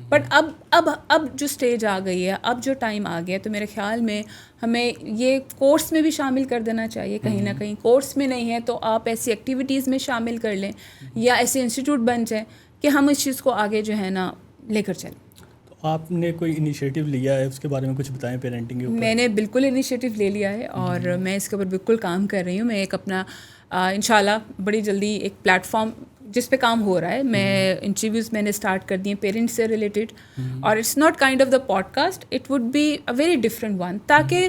بٹ اب جو سٹیج آ گئی ہے, اب جو ٹائم آ گیا, تو میرے خیال میں ہمیں یہ کورس میں بھی شامل کر دینا چاہیے. کہیں نہ کہیں کورس میں نہیں ہے تو آپ ایسی ایکٹیویٹیز میں شامل کر لیں, یا ایسے انسٹیٹیوٹ بن جائیں کہ ہم اس چیز کو آگے جو ہے نا لے کر چلیں.
تو آپ نے کوئی انیشیٹو لیا ہے اس کے بارے میں کچھ بتائیں پیرنٹنگ کے اوپر؟
میں نے بالکل انیشیٹو لے لیا ہے اور میں اس کے اوپر بالکل کام کر رہی ہوں. میں ایک اپنا انشاءاللہ بڑی جلدی ایک پلیٹ فارم جس پہ کام ہو رہا ہے, میں انٹرویوز میں نے اسٹارٹ کر دی ہیں پیرنٹس سے ریلیٹڈ, اور it's not kind of the podcast, it would be a very different one, تاکہ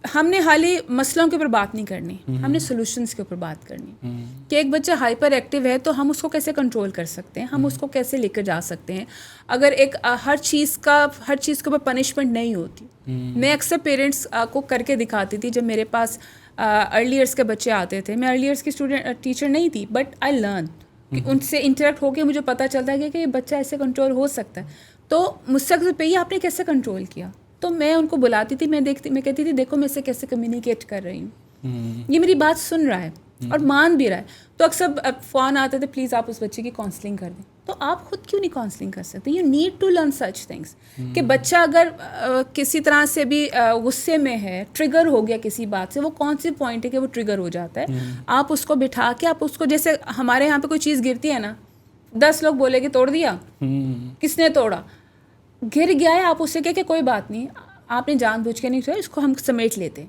ہم نے حالی مسئلوں کے اوپر بات نہیں کرنی, ہم نے سولوشنس کے اوپر بات کرنی کہ ایک بچہ ہائپر ایکٹیو ہے تو ہم اس کو کیسے کنٹرول کر سکتے ہیں, ہم اس کو کیسے لے کر جا سکتے ہیں. اگر ایک ہر چیز کے اوپر پنشمنٹ نہیں ہوتی. میں اکثر پیرنٹس کو کر کے دکھاتی تھی جب میرے پاس ارلی ایئرس کے بچے آتے تھے. میں ارلی ایئرس کی ٹیچر نہیں تھی, بٹ آئی لرن کہ ان سے انٹریکٹ ہو کے مجھے پتہ چلتا ہے کہ یہ بچہ ایسے کنٹرول ہو سکتا ہے. تو مجھ سے پہ یہ آپ نے کیسے کنٹرول کیا, تو میں ان کو بلاتی تھی, میں کہتی تھی دیکھو میں اسے کیسے کمیونیکیٹ کر رہی ہوں, یہ میری بات سن رہا ہے اور مان بھی رہا ہے. تو اکثر فون آتے تھے پلیز آپ اس بچے کی کاؤنسلنگ کر دیں. تو آپ خود کیوں نہیں کاؤنسلنگ کر سکتے؟ You need to learn such things کہ بچہ اگر کسی طرح سے بھی غصے میں ہے, ٹریگر ہو گیا کسی بات سے, وہ کون سی پوائنٹ ہے کہ وہ ٹریگر ہو جاتا ہے, آپ اس کو بٹھا کے آپ اس کو, جیسے ہمارے یہاں پہ کوئی چیز گرتی ہے نا, 10 لوگ بولے کہ توڑ دیا, کس نے توڑا, گر گیا ہے, آپ اسے کہ کوئی بات نہیں, آپ نے جان بوجھ کے نہیں کیا, اس کو ہم سمیٹ لیتے.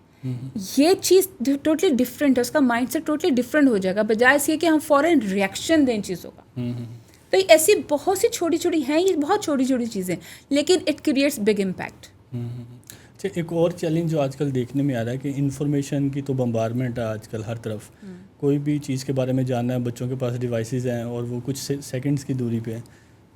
یہ چیز ٹوٹلی ڈفرینٹ ہے, اس کا مائنڈ سیٹ ٹوٹلی ڈفرینٹ ہو جائے گا, بجائے اس کہ ہم فوراً ریئیکشن دیں چیزوں کا. تو ایسی بہت سی چھوٹی چھوٹی ہیں, یہ بہت چھوٹی چھوٹی چیزیں, لیکن اٹ کریٹس بگ امپیکٹ.
اچھا, ایک اور چیلنج جو آج کل دیکھنے میں آ رہا ہے کہ انفارمیشن کی تو بمبارمنٹ ہے آج کل ہر طرف. کوئی بھی چیز کے بارے میں جاننا ہے, بچوں کے پاس ڈیوائسیز ہیں اور وہ کچھ سیکنڈس کی دوری پہ ہیں,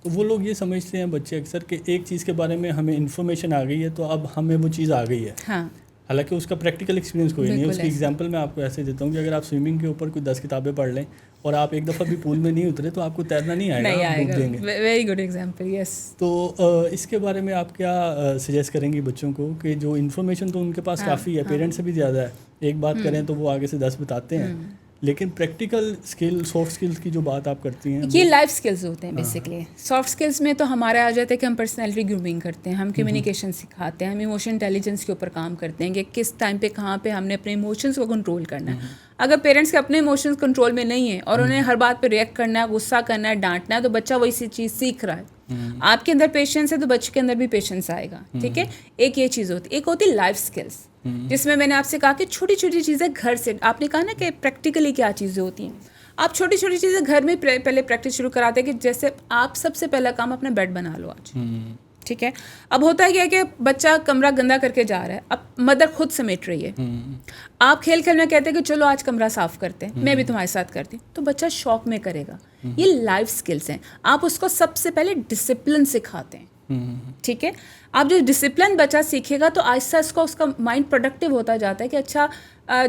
تو وہ لوگ یہ سمجھتے ہیں بچے اکثر کہ ایک چیز کے بارے میں ہمیں انفارمیشن آ گئی ہے تو اب ہمیں وہ چیز آ گئی ہے.
ہاں,
حالانکہ اس کا پریکٹیکل ایکسپیرینس کوئی نہیں ہے. اس کی ایگزامپل میں آپ کو ایسے دیتا ہوں کہ اگر آپ سوئمنگ کے اوپر کوئی 10 کتابیں پڑھ لیں اور آپ ایک دفعہ بھی پول میں نہیں اترے تو آپ کو تیرنا نہیں آئے گا, آپ ڈوب دیں گے.
ویری گڈ ایگزامپل, یس.
تو اس کے بارے میں آپ کیا سجیسٹ کریں گی بچوں کو کہ جو انفارمیشن تو ان کے پاس کافی ہے, پیرنٹس سے بھی زیادہ ہے, ایک بات کریں تو وہ آگے سے 10 بتاتے ہیں, لیکن پریکٹیکل اسکل, سافٹ اسکلس کی جو بات آپ کرتی ہیں,
یہ لائف اسکلز ہوتے ہیں بیسکلی. سافٹ اسکلس میں تو ہمارے آ جاتے ہیں کہ ہم پرسنالٹی گرومنگ کرتے ہیں, ہم کمیونیکیشن سکھاتے ہیں, ہم ایموشن انٹیلیجنس کے اوپر کام کرتے ہیں کہ کس ٹائم پہ کہاں پہ ہم نے اپنے ایموشنس کو کنٹرول کرنا ہے. اگر پیرنٹس کے اپنے ایموشنس کنٹرول میں نہیں ہیں اور انہیں ہر بات پہ ریئیکٹ کرنا ہے, غصہ کرنا ہے, ڈانٹنا ہے, تو بچہ وہی چیز سیکھ رہا ہے. آپ کے اندر پیشنس ہے تو بچے کے اندر بھی پیشنس آئے گا. ٹھیک ہے, ایک یہ چیز ہوتی ہے. ایک ہوتی ہے لائف اسکلس, جس میں نے آپ سے کہا کہ چھوٹی چھوٹی چیزیں گھر سے, آپ نے کہا نا کہ پریکٹیکلی کیا چیزیں ہوتی ہیں, آپ چھوٹی چھوٹی چیزیں گھر میں پہلے پریکٹس شروع کراتے ہیں کہ جیسے آپ سب سے پہلا کام اپنا بیڈ بنا لو آج. ٹھیک ہے, اب ہوتا ہے کیا کہ بچہ کمرہ گندا کر کے جا رہا ہے, اب مدر خود سمیٹ رہی ہے, آپ کھیل کھیل میں کہتے ہیں کہ چلو آج کمرہ صاف کرتے ہیں, میں بھی تمہارے ساتھ کرتی ہوں, تو بچہ شوق میں کرے گا. یہ لائف اسکلس ہیں. آپ اس کو سب سے پہلے ڈسپلن سکھاتے ہیں. ٹھیک ہے, آپ جو ڈسپلن بچہ سیکھے گا تو آہستہ اس کا مائنڈ پروڈکٹیو ہوتا جاتا ہے کہ اچھا,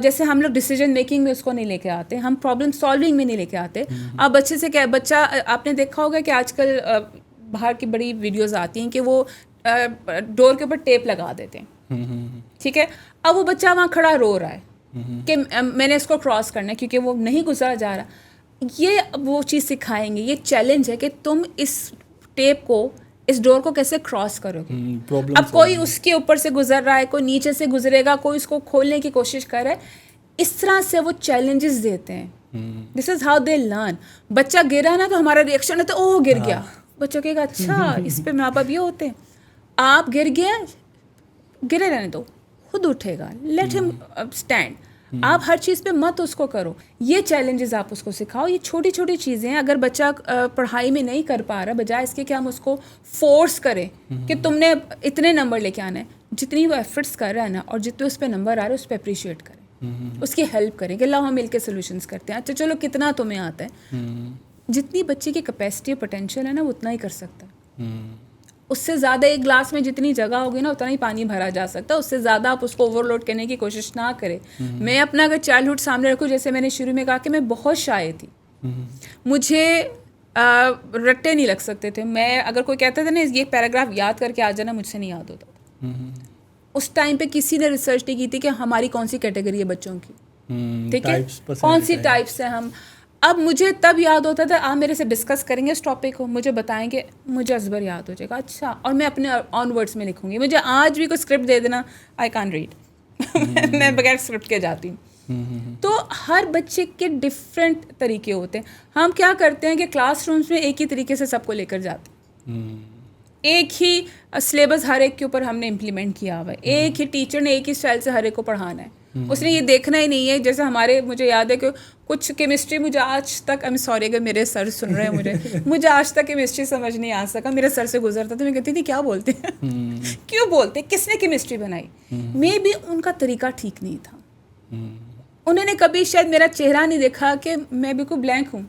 جیسے ہم لوگ ڈیسیجن میکنگ میں اس کو نہیں لے کے آتے, ہم پرابلم سالونگ میں نہیں لے کے آتے. آپ بچے سے کیا, بچہ آپ نے دیکھا ہوگا کہ آج کل باہر کی بڑی ویڈیوز آتی ہیں کہ وہ ڈور کے اوپر ٹیپ لگا دیتے ہیں. ٹھیک ہے, اب وہ بچہ وہاں کھڑا رو رہا ہے کہ میں نے اس کو کراس کرنا ہے کیونکہ وہ نہیں گزرا جا رہا. یہ وہ چیز سکھائیں گے, یہ چیلنج ہے کہ تم اس ٹیپ کو, اس ڈور کو کیسے کراس کرو گے. اب کوئی اس کے اوپر سے گزر رہا ہے, کوئی نیچے سے گزرے گا, کوئی اس کو کھولنے کی کوشش کر رہا ہے. اس طرح سے وہ چیلنجز دیتے ہیں. دس از ہاؤ دے لرن. بچہ گرا نا تو ہمارا ریئیکشن ہوتا ہے اوہ گر گیا. بچوں کہے گا اچھا اس پہ ماں باپ یہ ہوتے ہیں. آپ گر گئے, گرے رہنے دو, خود اٹھے گا, لیٹ ہم اسٹینڈ. آپ ہر چیز پہ مت اس کو کرو. یہ چیلنجز آپ اس کو سکھاؤ. یہ چھوٹی چھوٹی چیزیں ہیں. اگر بچہ پڑھائی میں نہیں کر پا رہا, بجائے اس کے کہ ہم اس کو فورس کریں کہ تم نے اتنے نمبر لے کے آنا ہے, جتنی وہ ایفرٹس کر رہا ہے نا اور جتنے اس پہ نمبر آ رہے ہیں اس پہ اپریشیٹ کریں, اس کی ہیلپ کریں کہ لاؤ ہم مل کے سولوشنس کرتے ہیں. اچھا چلو کتنا تمہیں آتا ہے, جتنی بچے کی کیپیسٹی اور پوٹینشیل ہے نا وہ اتنا ہی کر سکتا ہے. اس سے زیادہ ایک گلاس میں جتنی جگہ ہوگی نا اتنا ہی پانی بھرا جا سکتا ہے. اس سے زیادہ آپ اس کو اوور لوڈ کرنے کی کوشش نہ کریں. میں اپنا اگر چائلڈہڈ سامنے رکھوں, جیسے میں نے شروع میں کہا کہ میں بہت شائع تھی, مجھے رٹے نہیں لگ سکتے تھے. میں اگر کوئی کہتا تھا نا یہ پیراگراف یاد کر کے آ جانا, مجھ سے نہیں یاد ہوتا تھا. اس ٹائم پہ کسی نے ریسرچ نہیں کی تھی کہ ہماری کون سی کیٹیگری ہے بچوں کی, ٹھیک ہے, کون سی ٹائپس ہیں ہم. اب مجھے تب یاد ہوتا تھا, آپ میرے سے ڈسکس کریں گے اس ٹاپک کو, مجھے بتائیں گے, مجھے ازبر یاد ہو جائے گا. اچھا, اور میں اپنے آن ورڈس میں لکھوں گی. مجھے آج بھی کوئی اسکرپٹ دے دینا, آئی کین ریڈ, میں بغیر اسکرپٹ کے جاتی ہوں. تو ہر بچے کے ڈفرینٹ طریقے ہوتے ہیں. ہم کیا کرتے ہیں کہ کلاس رومس میں ایک ہی طریقے سے سب کو لے کر جاتے ہیں. ایک ہی سلیبس ہر ایک کے اوپر ہم نے امپلیمنٹ کیا ہوا ہے, ایک ہی ٹیچر نے ایک ہی اسٹائل سے ہر ایک کو پڑھانا ہے. اس نے یہ دیکھنا ہی نہیں ہے, جیسے ہمارے مجھے یاد ہے کہ کچھ کیمسٹری مجھے آج تک, I'm sorry اگر میرے سر سن رہے ہیں مجھے آج تک کیمسٹری سمجھ نہیں آ سکا, میرے سر سے گزرتا تو میں کہتی تھی کیا بولتے ہیں, کیوں بولتے, کس نے کیمسٹری بنائی. میں بھی ان کا طریقہ ٹھیک نہیں تھا, انہوں نے کبھی شاید میرا چہرہ نہیں دیکھا کہ میں بالکل بلینک ہوں.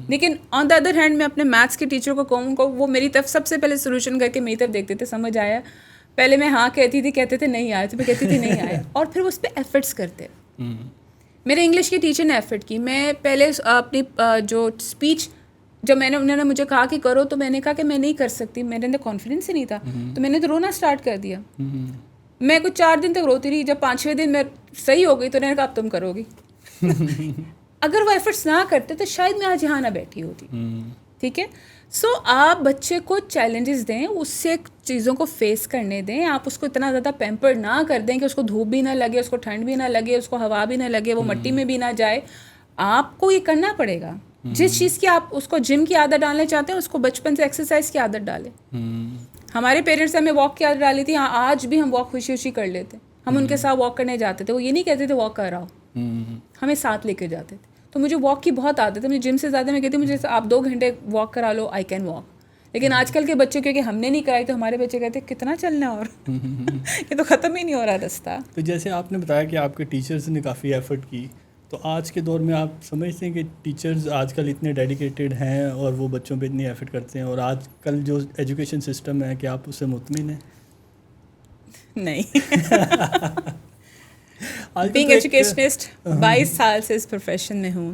لیکن آن دا ادر ہینڈ میں اپنے میتھس کے ٹیچر کو کہوں کو, وہ میری طرف سب سے پہلے سولوشن کر کے میری طرف دیکھتے تھے, سمجھ آیا, پہلے میں ہاں کہتی تھی, کہتے تھے نہیں آیا, تو میں کہتی تھی نہیں آیا, اور پھر وہ اس پہ ایفرٹس کرتے. میرے انگلش کے ٹیچر نے ایفرٹ کی. میں پہلے اپنی جو اسپیچ جب انہوں نے مجھے کہا کہ کرو, تو میں نے کہا کہ میں نہیں کر سکتی, میرے اندر کانفیڈنس ہی نہیں تھا, تو میں نے تو رونا اسٹارٹ کر دیا. میں کچھ 4 دن تک روتی رہی, جب 5-6 دن میں صحیح ہو گئی تو انہوں نے کہا اب تم کرو گی. اگر وہ ایفرٹس نہ کرتے تو شاید میں آج یہاں نہ بیٹھی ہوتی. ٹھیک ہے, سو آپ بچے کو چیلنجز دیں, اس سے چیزوں کو فیس کرنے دیں. آپ اس کو اتنا زیادہ پیمپر نہ کر دیں کہ اس کو دھوپ بھی نہ لگے, اس کو ٹھنڈ بھی نہ لگے, اس کو ہوا بھی نہ لگے, وہ مٹی میں بھی نہ جائے. آپ کو یہ کرنا پڑے گا. جس چیز کی آپ اس کو جم کی عادت ڈالنا چاہتے ہیں, اس کو بچپن سے ایکسرسائز کی عادت ڈالیں. ہمارے پیرنٹس ہمیں واک کی عادت ڈالی تھی, آج بھی ہم واک خوشی خوشی کر لیتے. ہم ان کے ساتھ واک کرنے جاتے تھے, وہ یہ نہیں کہتے تھے واک کر رہا ہو, ہمیں ساتھ لے کے جاتے تھے. تو مجھے واک کی بہت عادت ہے, مجھے جم سے زیادہ میں کہتی ہوں مجھے آپ 2 گھنٹے واک کرا لو, آئی کین واک. لیکن آج کل کے بچے کیونکہ ہم نے نہیں کرائی تو ہمارے بچے کہتے ہیں کتنا چلنا ہے, اور یہ تو ختم ہی نہیں ہو رہا رستہ.
تو جیسے آپ نے بتایا کہ آپ کے ٹیچرز نے کافی ایفرٹ کی, تو آج کے دور میں آپ سمجھتے ہیں کہ ٹیچرز آج کل اتنے ڈیڈیکیٹڈ ہیں اور وہ بچوں پہ اتنی ایفرٹ کرتے ہیں, اور آج کل جو ایجوکیشن سسٹم ہے, کہ آپ اس سے مطمئن ہیں؟
نہیں. بینگ ایجوکیشنسٹ 22 سال سے اس پروفیشن میں ہوں.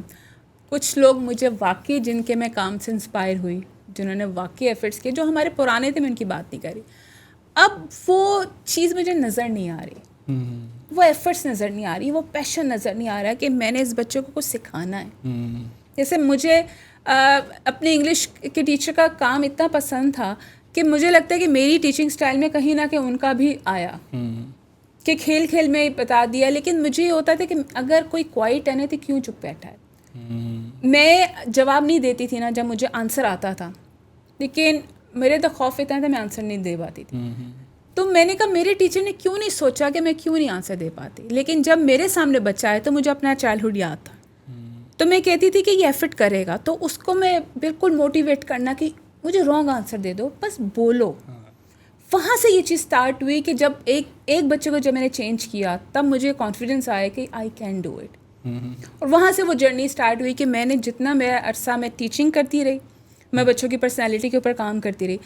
کچھ لوگ مجھے واقعی جن کے میں کام سے انسپائر ہوئی, جنہوں نے واقعی ایفرٹس کیے, جو ہمارے پرانے تھے, میں ان کی بات نہیں کری, اب وہ چیز مجھے نظر نہیں آ رہی, وہ ایفرٹس نظر نہیں آ رہی, وہ پیشن نظر نہیں آ رہا کہ میں نے اس بچے کو کچھ سکھانا ہے. جیسے مجھے اپنے انگلش کے ٹیچر کا کام اتنا پسند تھا کہ مجھے لگتا ہے کہ میری ٹیچنگ اسٹائل میں کہیں نہ کہ ان کا بھی آیا, کہ کھیل کھیل میں بتا دیا. لیکن مجھے یہ ہوتا تھا کہ اگر کوئی کوائٹ ہے نا تو کیوں چپ بیٹھا ہے. میں جواب نہیں دیتی تھی نا جب مجھے آنسر آتا تھا, لیکن میرے تو خوف اتنا تھا میں آنسر نہیں دے پاتی تھی. تو میں نے کہا میرے ٹیچر نے کیوں نہیں سوچا کہ میں کیوں نہیں آنسر دے پاتی. لیکن جب میرے سامنے بچہ آئے تو مجھے اپنا چائلڈہڈ یاد تھا, تو میں کہتی تھی کہ یہ ایفرٹ کرے گا, تو اس کو میں بالکل موٹیویٹ کرنا کہ مجھے رانگ آنسر دے دو, بس بولو. وہاں سے یہ چیز اسٹارٹ ہوئی کہ جب ایک بچے کو جب میں نے چینج کیا, تب مجھے کانفیڈنس آیا کہ آئی کین ڈو اٹ. اور وہاں سے وہ جرنی اسٹارٹ ہوئی کہ میں نے جتنا میرا عرصہ میں ٹیچنگ کرتی رہی, میں بچوں کی پرسنالٹی کے اوپر کام کرتی رہی.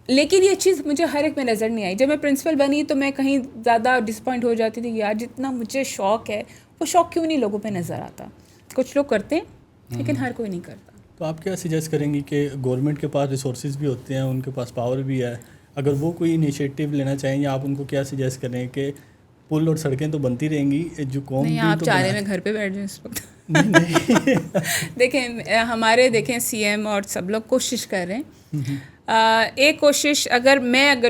لیکن یہ چیز مجھے ہر ایک میں نظر نہیں آئی. جب میں پرنسپل بنی تو میں کہیں زیادہ ڈسپوائنٹ ہو جاتی تھی, یار جتنا مجھے شوق ہے وہ شوق کیوں نہیں لوگوں پہ نظر آتا. کچھ لوگ کرتے ہیں لیکن ہر کوئی نہیں کرتا.
تو آپ کیا سجیسٹ کریں گی کہ گورنمنٹ کے پاس ریسورسز بھی ہوتے ہیں, ان کے پاس پاور بھی ہے, اگر وہ کوئی انیشیٹو لینا چاہیں, یا آپ ان کو کیا سجیسٹ کریں کہ پل اور سڑکیں تو بنتی رہیں گی, جو قوم
نہیں, آپ چاہ رہے ہیں میں گھر پہ بیٹھ جاؤں اس وقت. دیکھیں ہمارے سی ایم اور سب لوگ کوشش کر رہے ہیں. ایک کوشش اگر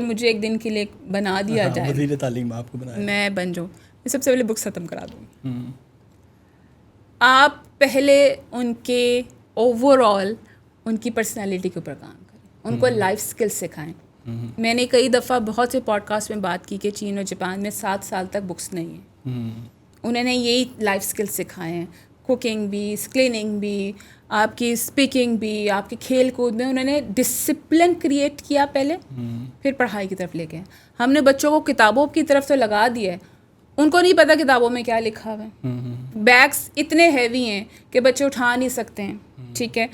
مجھے ایک دن کے لیے بنا دیا جائے,
وزیر تعلیم آپ کو بنایا,
میں بن جاؤں, میں سب سے پہلے بکس ختم کرا دوں. آپ پہلے ان کے اوور آل ان کی پرسنالٹی کے اوپر کام کریں, ان کو لائف اسکل سکھائیں. میں نے کئی دفعہ بہت سے پوڈ کاسٹ میں بات کی کہ چین اور جاپان میں 7 سال تک بکس نہیں ہیں. انہوں نے یہی لائف اسکل سکھائے ہیں, کوکنگ بھی, اسکلیننگ بھی, آپ کی اسپیکنگ بھی, آپ کے کھیل کود میں. انہوں نے ڈسپلن کریٹ کیا پہلے, پھر پڑھائی کی طرف لے گئے. ہم نے بچوں کو کتابوں کی طرف تو لگا دیا ہے, ان کو نہیں پتا کتابوں میں کیا لکھا ہوا ہے. بیگس اتنے ہیوی ہیں کہ بچے اٹھا نہیں سکتے ہیں. ٹھیک ہے,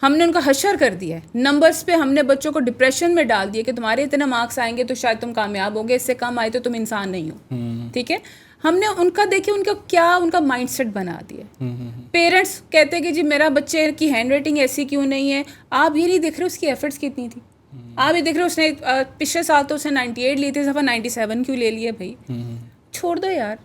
ہم نے ان کا حشر کر دیا ہے نمبرز پہ. ہم نے بچوں کو ڈپریشن میں ڈال دیا کہ تمہارے اتنے مارکس آئیں گے تو شاید تم کامیاب ہو گے, اس سے کم آئے تو تم انسان نہیں ہو. ٹھیک ہے, ہم نے ان کا دیکھیں ان کا کیا ان کا مائنڈ سیٹ بنا دیا. پیرنٹس کہتے ہیں کہ جی میرا بچے کی ہینڈ رائٹنگ ایسی کیوں نہیں ہے. آپ یہ نہیں دیکھ رہے اس کی ایفرٹس کتنی تھی. آپ یہ دیکھ رہے اس نے پچھلے سال تو اس نے 98 لی تھی, اس دفعہ 97 کیوں لے لیے. بھائی چھوڑ دو یار,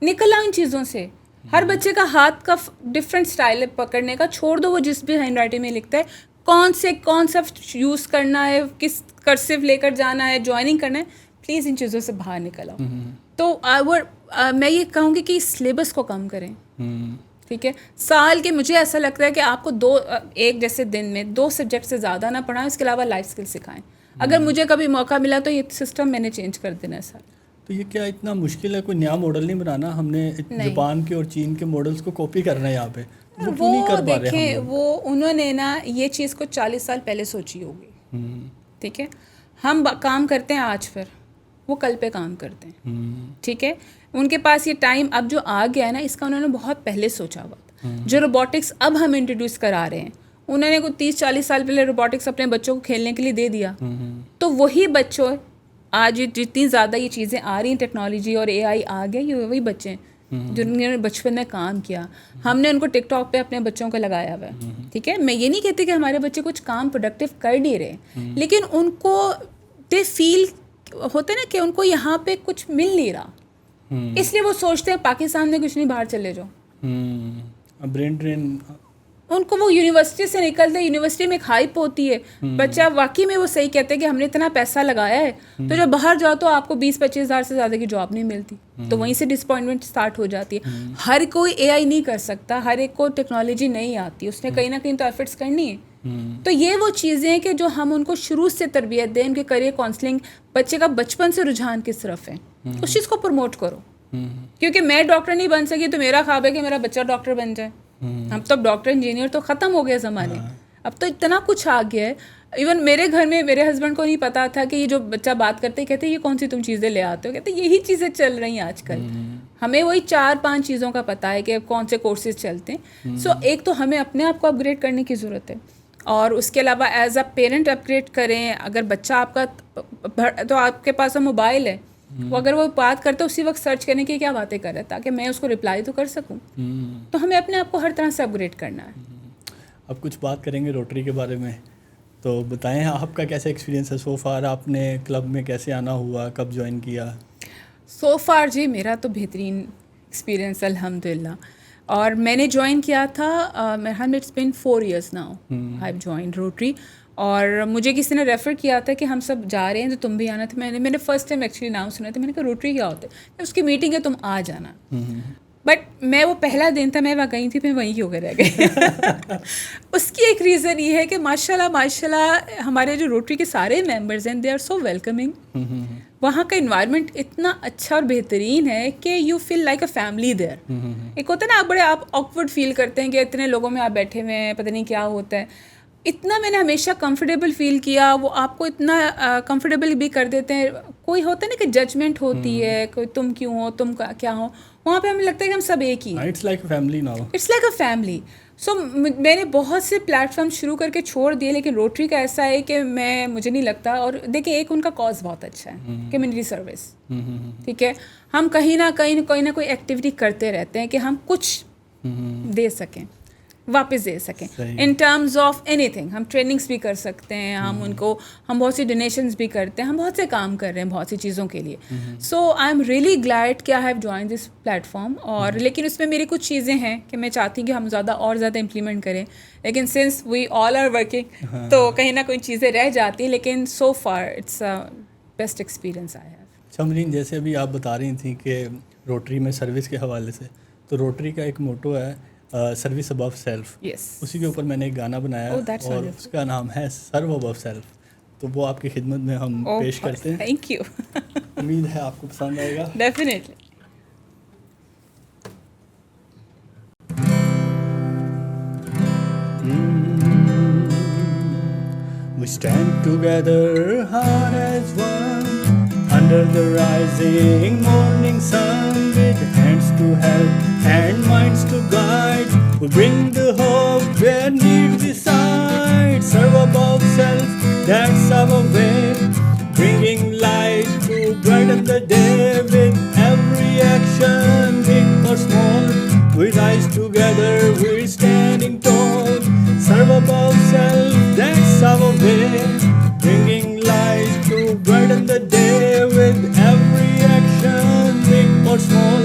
نکل آؤ ان چیزوں سے. ہر بچے کا ہاتھ کا ڈفرینٹ اسٹائل ہے پکڑنے کا, چھوڑ دو وہ جس بھی ہینڈ رائٹنگ میں لکھتا ہے. کون سے کانسیپٹ یوز کرنا ہے, کس کرسیو لے کر جانا ہے, جوائننگ کرنا ہے, پلیز ان چیزوں سے باہر نکل آؤ. تو میں یہ کہوں گی کہ سلیبس کو کم کریں. ٹھیک ہے, سال کے مجھے ایسا لگتا ہے کہ آپ کو ایک جیسے دن میں 2 سبجیکٹ سے زیادہ نہ پڑھائیں, اس کے علاوہ لائف اسکل سکھائیں. اگر مجھے کبھی موقع ملا تو یہ سسٹم میں نے چینج کر دینا ہے سر.
تو یہ کیا اتنا مشکل ہے کوئی نیا ماڈل نہیں بنانا؟ ہم نے جاپان کے اور چین کے ماڈلس کو کاپی کرنا ہے یہاں پہ, وہ کیوں نہیں کر پا رہے؟
دیکھیں وہ انہوں نے نا یہ چیز کو 40 سال پہلے سوچی ہوگی, ٹھیک ہے. ہم کام کرتے ہیں آج, پھر وہ کل پہ کام کرتے ہیں, ٹھیک ہے. ان کے پاس یہ ٹائم اب جو آ گیا ہے نا, اس کا انہوں نے بہت پہلے سوچا ہوا تھا. جو روبوٹکس اب ہم انٹروڈیوس کرا رہے ہیں, انہوں نے کوئی 30-40 سال پہلے روبوٹکس اپنے بچوں کو کھیلنے کے لیے دے دیا. تو وہی بچوں آج جتنی زیادہ یہ چیزیں آ رہی ہیں, ٹیکنالوجی اور اے آئی آ گیا, یہ وہی بچے ہیں جنہوں نے بچپن میں کام کیا. ہم نے ان کو ٹک ٹاک پہ اپنے بچوں کو لگایا ہوا ہے, ٹھیک ہے. میں یہ نہیں کہتی کہ ہمارے بچے کچھ کام پروڈکٹیو کر نہیں رہے, لیکن ان کو دے فیل ہوتے نا کہ ان کو یہاں پہ کچھ مل نہیں رہا, اس لیے وہ سوچتے ہیں پاکستان میں کچھ نہیں, باہر چلے جاؤ.
برین ڈرین
ان کو وہ یونیورسٹی سے نکلتے, یونیورسٹی میں ایک ہائپ ہوتی ہے, بچہ واقعی میں وہ صحیح کہتے ہیں کہ ہم نے اتنا پیسہ لگایا ہے, تو جب باہر جاؤ تو آپ کو 20-25 ہزار سے زیادہ کی جاب نہیں ملتی, تو وہیں سے ڈسپوائنٹمنٹ اسٹارٹ ہو جاتی ہے. ہر کوئی اے آئی نہیں کر سکتا, ہر ایک کو ٹیکنالوجی نہیں آتی, اس نے کہیں نہ کہیں تو ایفرٹس کرنی ہے. تو یہ وہ چیزیں ہیں کہ جو ہم ان کو شروع سے تربیت دیں, ان کے کریئر کاؤنسلنگ, بچے کا بچپن سے رجحان کس طرف ہے, اس چیز کو پروموٹ کرو. کیونکہ میں ڈاکٹر نہیں بن سکی تو میرا خواب ہے کہ میرا بچہ ڈاکٹر بن جائے. ہم تو ڈاکٹر انجینئر تو ختم ہو گئے زمانے, اب تو اتنا کچھ آ گیا ہے. ایون میرے گھر میں میرے ہسبینڈ کو نہیں پتا تھا کہ یہ جو بچہ بات کرتے کہتے یہ کون سی تم چیزیں لے آتے ہو, کہتے یہی چیزیں چل رہی ہیں آج کل. ہمیں وہی 4-5 چیزوں کا پتہ ہے کہ کون سے کورسز چلتے ہیں. سو ایک تو ہمیں اپنے آپ کو اپ گریڈ کرنے کی ضرورت ہے, اور اس کے علاوہ as a parent upgrade کریں. اگر بچہ آپ کا تو آپ کے پاس موبائل ہے, وہ اگر وہ بات کرتے اسی وقت سرچ کرنے کی کیا باتیں کر رہے ہیں, تاکہ میں اس کو رپلائی تو کر سکوں. تو ہمیں اپنے آپ کو ہر طرح سے اپ گریڈ کرنا ہے.
اب کچھ بات کریں گے روٹری کے بارے میں, تو بتائیں آپ کا کیسا ایکسپیرینس ہے سو فار, آپ نے کلب میں کیسے آنا ہوا, کب جوائن کیا؟
سو فار جی میرا تو بہترین ایکسپیرینس الحمد للہ. اور میں نے جوائن کیا تھا, میرا خیال میں it's been 4 years now I have joined Rotary. اور مجھے کسی نے ریفر کیا تھا کہ ہم سب جا رہے ہیں تو تم بھی آنا تھا. میں نے فرسٹ ٹائم ایکچولی نام سنا تھا, میں نے کہا روٹری کیا ہوتا ہے, اس کی میٹنگ ہے تم آ جانا. بٹ میں وہ پہلا دن تھا, میں وہاں گئی تھی, میں وہیں ہو کے رہ گئی. اس کی ایک ریزن یہ ہے کہ ماشاء اللہ ہمارے جو روٹری کے سارے ممبرز ہیں, دے آر سو ویلکمنگ. وہاں کا انوائرمنٹ اتنا اچھا اور بہترین ہے کہ you feel like a family there. ایک ہوتا ہے نا آپ آکورڈ فیل کرتے ہیں کہ اتنے لوگوں میں آپ بیٹھے ہوئے ہیں, پتہ نہیں کیا ہوتا ہے. اتنا میں نے ہمیشہ کمفرٹیبل فیل کیا. وہ آپ کو اتنا کمفرٹیبل بھی کر دیتے ہیں. کوئی ہوتا ہے نا کہ ججمنٹ ہوتی ہے, کوئی تم کیوں ہو, تم کیا ہو, وہاں پہ ہمیں لگتا ہے کہ ہم سب ایک ہی ہیں.
It's like a family now,
it's like a family. So میں نے بہت سے پلیٹ فارم شروع کر کے چھوڑ دیے, لیکن روٹری کا ایسا ہے کہ مجھے نہیں لگتا. اور دیکھیں ایک ان کا کاز بہت اچھا ہے, کمیونٹی سروس, ٹھیک ہے. ہم کہیں نہ کہیں کوئی نہ کوئی ایکٹیویٹی کرتے رہتے ہیں کہ ہم کچھ دے سکیں, واپس دے سکیں in terms of any thing. ہم ٹریننگس بھی کر سکتے ہیں, ہم بہت سی ڈونیشنز بھی کرتے ہیں, ہم بہت سے کام کر رہے ہیں بہت سی چیزوں کے لیے. سو آئی ایم ریئلی گلیڈ کہ I have join this plate form. اور لیکن اس میں میری کچھ چیزیں ہیں کہ میں چاہتی ہوں کہ ہم زیادہ امپلیمنٹ کریں, لیکن since we all are working تو کہیں نہ کوئی چیزیں رہ جاتی ہیں. لیکن so far it's best experience I have.
Shamreen, جیسے ابھی آپ بتا رہی تھیں کہ روٹری میں سروس کے حوالے سے, تو روٹری کا ایک موٹو ہے سروس ابو سیلف. اسی کے اوپر میں نے ایک گانا بنایا اور اس کا نام ہے سرو ابو سیلف. تو وہ آپ کی خدمت میں ہم پیش کرتے ہیں.
Thank you.
امید ہے آپ کو پسند آئے گا.
Definitely.
We stand together hard as one under the rising morning sun, with hands to help and minds to guide. We bring the hope where need beside. Serve above self, that's our way, bringing light to brighten the day. With every action, big or small, we rise together, we're standing tall. Serve above self, that's our way, bringing light to brighten the day. With every action, big or small,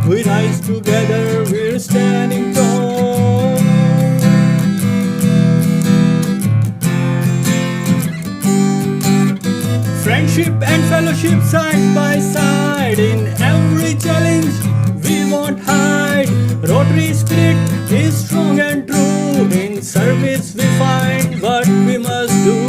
we rise together, we're standing tall. Friendship and fellowship side by side, in every challenge we won't hide. Rotary spirit is strong and true, in service we find what we must do.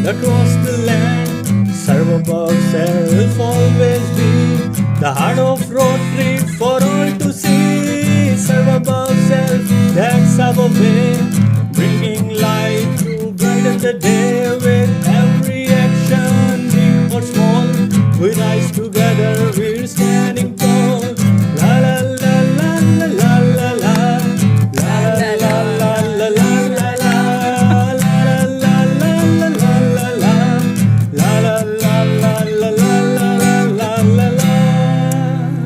across the land. Serve above self, always be the heart of Rotary for all to see. Serve above self, that's our way, bringing light to brighten the day. With every action, big or small, we rise together, we're standing tall. La la la la la la la la. La la la la la la la la. La la la la la la la. La la la la la la la la la.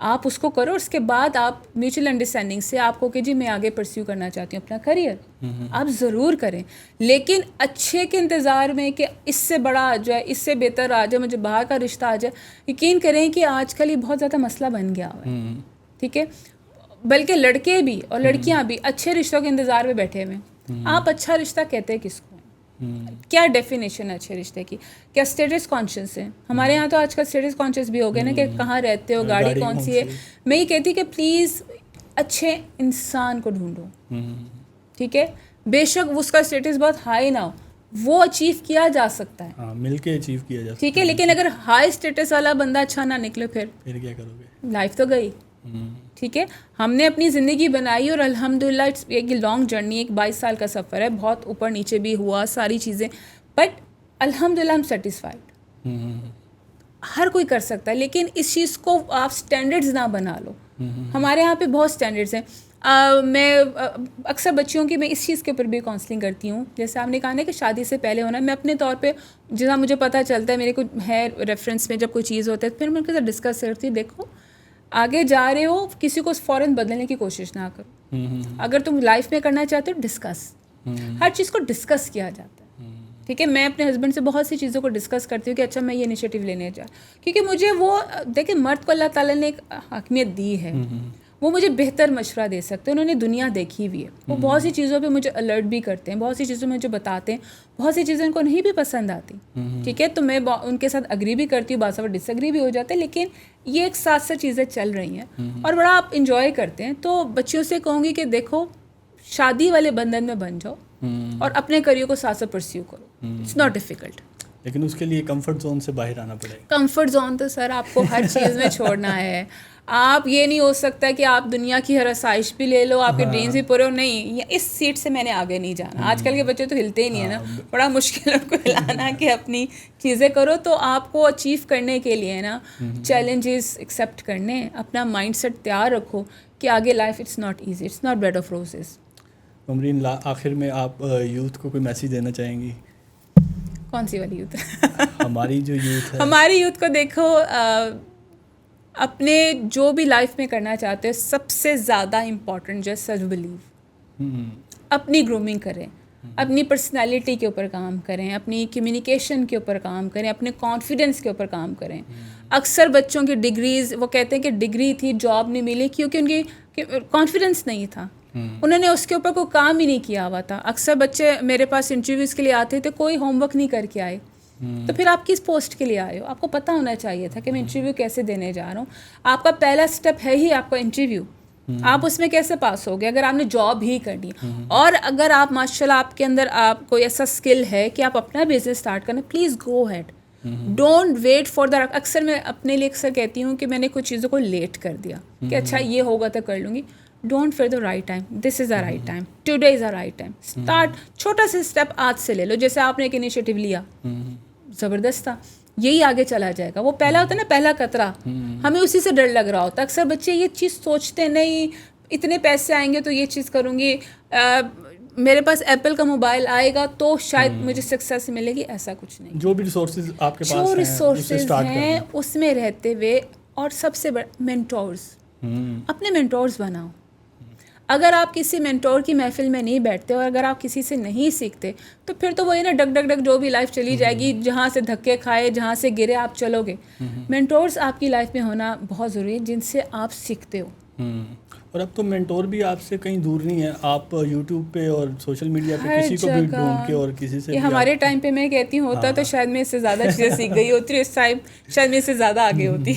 آپ اس کو کرو, اس کے بعد آپ mutual understanding سے آپ کو کہ جی میں آگے پرسیو کرنا چاہتی ہوں اپنا کریئر, آپ ضرور کریں, لیکن اچھے کے انتظار میں کہ اس سے بڑا آ جائے, اس سے بہتر آ جائے, مجھے باہر کا رشتہ آ جائے. یقین کریں کہ آج کل یہ بہت زیادہ مسئلہ بن گیا ہوا ہے, ٹھیک ہے, بلکہ لڑکے بھی اور لڑکیاں بھی اچھے رشتوں کے انتظار میں بیٹھے ہوئے ہیں. آپ اچھا رشتہ کہتے ہیں کس کو؟ کیا ڈیفینیشن ہے اچھے رشتے کی؟ کیا اسٹیٹس کانشیس ہے؟ ہمارے یہاں تو آج کل اسٹیٹس کانشیس بھی ہو گئے نا کہ کہاں رہتے ہو, گاڑی کون سی ہے. میں یہ کہتی کہ پلیز اچھے انسان کو ڈھونڈو, ٹھیک ہے, بے شک اس کا اسٹیٹس بہت ہائی نہ ہو, وہ اچیو کیا جا سکتا ہے,
مل کے اچیو کیا جا سکتا ہے,
ٹھیک ہے, لیکن اگر ہائی اسٹیٹس والا بندہ اچھا نہ نکلے پھر
کیا کرو گے؟
لائف تو گئی, ٹھیک ہے. ہم نے اپنی زندگی بنائی اور الحمدللہ ایک لانگ جرنی, ایک 22 سال کا سفر ہے, بہت اوپر نیچے بھی ہوا ساری چیزیں, بٹ الحمدللہ ہم سیٹسفائڈ. ہر کوئی کر سکتا ہے, لیکن اس چیز کو آپ اسٹینڈرڈز نہ بنا لو. ہمارے یہاں پہ بہت اسٹینڈرڈز ہیں. میں اکثر بچیوں کی میں اس چیز کے اوپر بھی کاؤنسلنگ کرتی ہوں, جیسے آپ نے کہا نا کہ شادی سے پہلے ہونا, میں اپنے طور پہ جہاں مجھے پتہ چلتا ہے, میرے کو ہے ریفرنس میں جب کوئی چیز ہوتا ہے پھر میں ان کے ساتھ ڈسکس کرتی ہوں, دیکھو آگے جا رہے ہو, کسی کو فوراً بدلنے کی کوشش نہ کرو. اگر تم لائف میں کرنا چاہتے ہو ڈسکس, ہر چیز کو ڈسکس کیا جاتا ہے, ٹھیک ہے. میں اپنے ہسبینڈ سے بہت سی چیزوں کو ڈسکس کرتی ہوں کہ اچھا میں یہ انیشیٹو لینے جا, کیونکہ مجھے وہ دیکھیں مرد کو اللہ تعالیٰ نے ایک حکمیت دی ہے, وہ مجھے بہتر مشورہ دے سکتے ہیں, انہوں نے دنیا دیکھی ہوئی ہے, وہ بہت سی چیزوں پہ مجھے الرٹ بھی کرتے ہیں, بہت سی چیزوں میں مجھے بتاتے ہیں, بہت سی چیزیں ان کو نہیں بھی پسند آتی, ٹھیک ہے. تو میں ان کے ساتھ اگری بھی کرتی ہوں, بعض دفعہ ڈس ایگری بھی ہو جاتے ہیں, لیکن یہ ایک ساتھ ساتھ چیزیں چل رہی ہیں اور بڑا آپ انجوائے کرتے ہیں. تو بچیوں سے کہوں گی کہ دیکھو شادی والے بندھن میں بن جاؤ اور اپنے کریئر کو ساتھ ساتھ پرسیو کرو. اٹس ناٹ ڈیفیکلٹ,
لیکن اس کے لیے کمفرٹ زون سے باہر آنا پڑے گا.
کمفرٹ زون تو سر آپ کو ہر چیز میں چھوڑنا ہے. آپ یہ نہیں ہو سکتا کہ آپ دنیا کی ہر آسائش بھی لے لو, آپ کے ڈریمز بھی پورے ہو, نہیں اس سیٹ سے میں نے آگے نہیں جانا. آج کل کے بچے تو ہلتے ہی نہیں ہیں نا, بڑا مشکل ہے ان کو ہلانا کہ اپنی چیزیں کرو. تو آپ کو اچیو کرنے کے لیے نا چیلنجز ایکسیپٹ کرنے, اپنا مائنڈ سیٹ تیار رکھو کہ آگے life it's not easy, it's not bed of roses.
Umreen, آخر میں آپ یوتھ کو کوئی میسیج دینا چاہیں گی؟
کون سی والی یوتھ؟
ہماری جو یوتھ ہے.
ہماری یوتھ کو دیکھو, اپنے جو بھی لائف میں کرنا چاہتے ہو سب سے زیادہ امپورٹنٹ جو ہے سیلف بلیو. اپنی گرومنگ کریں, اپنی پرسنالٹی کے اوپر کام کریں, اپنی کمیونیکیشن کے اوپر کام کریں, اپنے کانفیڈنس کے اوپر کام کریں. اکثر بچوں کی ڈگریز, وہ کہتے ہیں کہ ڈگری تھی جاب نہیں ملی کیونکہ ان کی کانفیڈنس نہیں تھا, انہوں نے اس کے اوپر کوئی کام ہی نہیں کیا ہوا تھا. اکثر بچے میرے پاس انٹرویوز کے لیے آتے تھے, کوئی ہوم ورک نہیں کر کے آئے, تو پھر آپ کس پوسٹ کے لیے آئے ہو؟ آپ کو پتہ ہونا چاہیے تھا کہ میں انٹرویو کیسے دینے جا رہا ہوں. آپ کا پہلا اسٹیپ ہے ہی آپ کا انٹرویو, آپ اس میں کیسے پاس ہو گئے اگر آپ نے جاب ہی کرنی. اور اگر آپ ماشاء اللہ آپ کے اندر آپ کوئی ایسا اسکل ہے کہ آپ اپنا بزنس اسٹارٹ کرنا, please go head, don't wait for the. اکثر میں اپنے لیے اکثر کہتی ہوں کہ میں نے کچھ چیزوں کو لیٹ کر دیا کہ اچھا یہ ہوگا تو کر لوں گی. Don't fear the right time, this is the right time, today is the right time. Start چھوٹا سا اسٹیپ آج سے لے لو, جیسے آپ نے ایک انیشیٹو لیا, زبردست تھا, یہی آگے چلا جائے گا. وہ پہلا ہوتا ہے نا, پہلا قطرہ, ہمیں اسی سے ڈر لگ رہا ہوتا ہے. اکثر بچے یہ چیز سوچتے نہیں, اتنے پیسے آئیں گے تو یہ چیز کروں گی, میرے پاس ایپل کا موبائل آئے گا تو شاید مجھے سکسیس ملے گی. ایسا کچھ نہیں.
جو بھی ریسورسز آپ کے پاس
جو ریسورسز ہیں اس میں رہتے ہوئے, اور سب سے بڑا مینٹورز, اپنے مینٹورز بناؤ. اگر آپ کسی مینٹور کی محفل میں نہیں بیٹھتے اور اگر آپ کسی سے نہیں سیکھتے تو پھر تو وہی نا ڈگ ڈگ ڈگ جو بھی لائف چلی جائے گی, جہاں سے دھکے کھائے, جہاں سے گرے آپ چلو گے. مینٹورز آپ کی لائف میں ہونا بہت ضروری ہے جن سے آپ سیکھتے ہو.
اور اب تو مینٹور بھی آپ سے کہیں دور نہیں ہے, آپ یوٹیوب پہ اور سوشل میڈیا پہ کسی کو بھی ڈھونڈ کے اور کسی سے.
ہمارے ٹائم پہ میں کہتی ہوں ہوتا تو شاید میں اس سے زیادہ چیزیں سیکھ گئی ہوتی, اس ٹائم شاید میں اس سے زیادہ آگے ہوتی.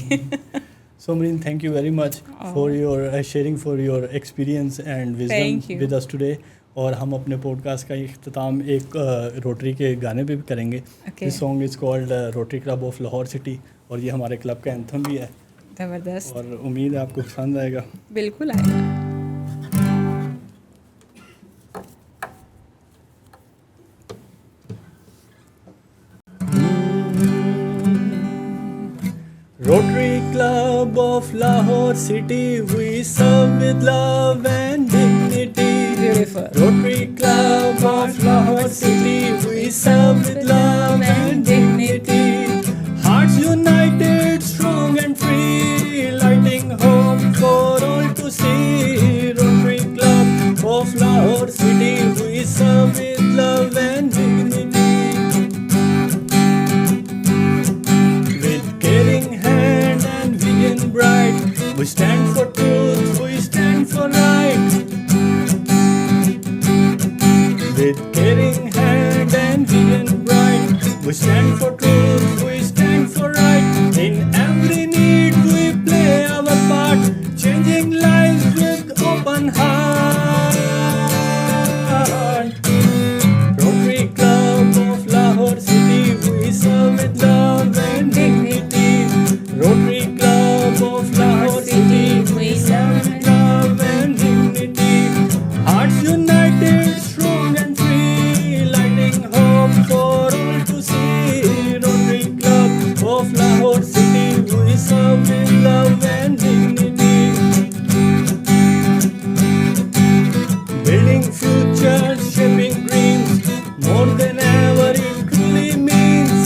So Amreen, thank you very much for your sharing for your experience and wisdom with us today. اور ہم اپنے پوڈ کاسٹ کا اختتام ایک روٹری کے گانے پہ بھی کریں گے. This song is called Rotary club of Lahore city, اور یہ ہمارے کلب کا اینتھم بھی ہے.
زبردست,
اور امید ہے آپ کو پسند آئے گا.
بالکل آئے گا.
Rotary Club of Lahore City, we serve with love and dignity.
Beautiful.
Rotary Club of Lahore City, we serve with love and dignity. Hearts united, strong and free, lighting hope. We stand for truth, we stand for right. In every need we play our part, changing lives with open heart. Rotary Club of Lahore City, we serve with love and dignity. Rotary Club of Lahore City, we serve with love and dignity. Hearts united, strong and free, lighting hope for all to see. Rotary Club of Lahore City, we serve with love and dignity. Building futures, shaping dreams, more than ever it truly means.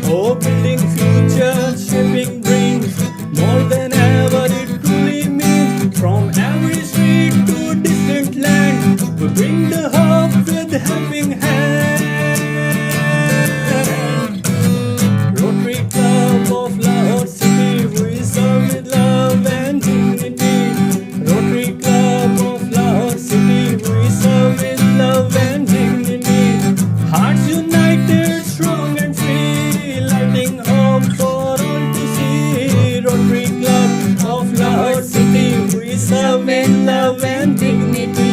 Oh, building futures, shaping dreams, more than ever it truly means. From every street to distant land, we bring the hope with helping hand. Rotary Club of Lahore City, we serve with love and dignity. Rotary Club of Lahore City, we serve with love and dignity. Hearts united, strong and free, lighting hope for all to see. Rotary Club of Lahore City, we serve with love and dignity.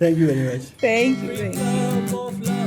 Thank you very much.
Thank you.
Club of Lahore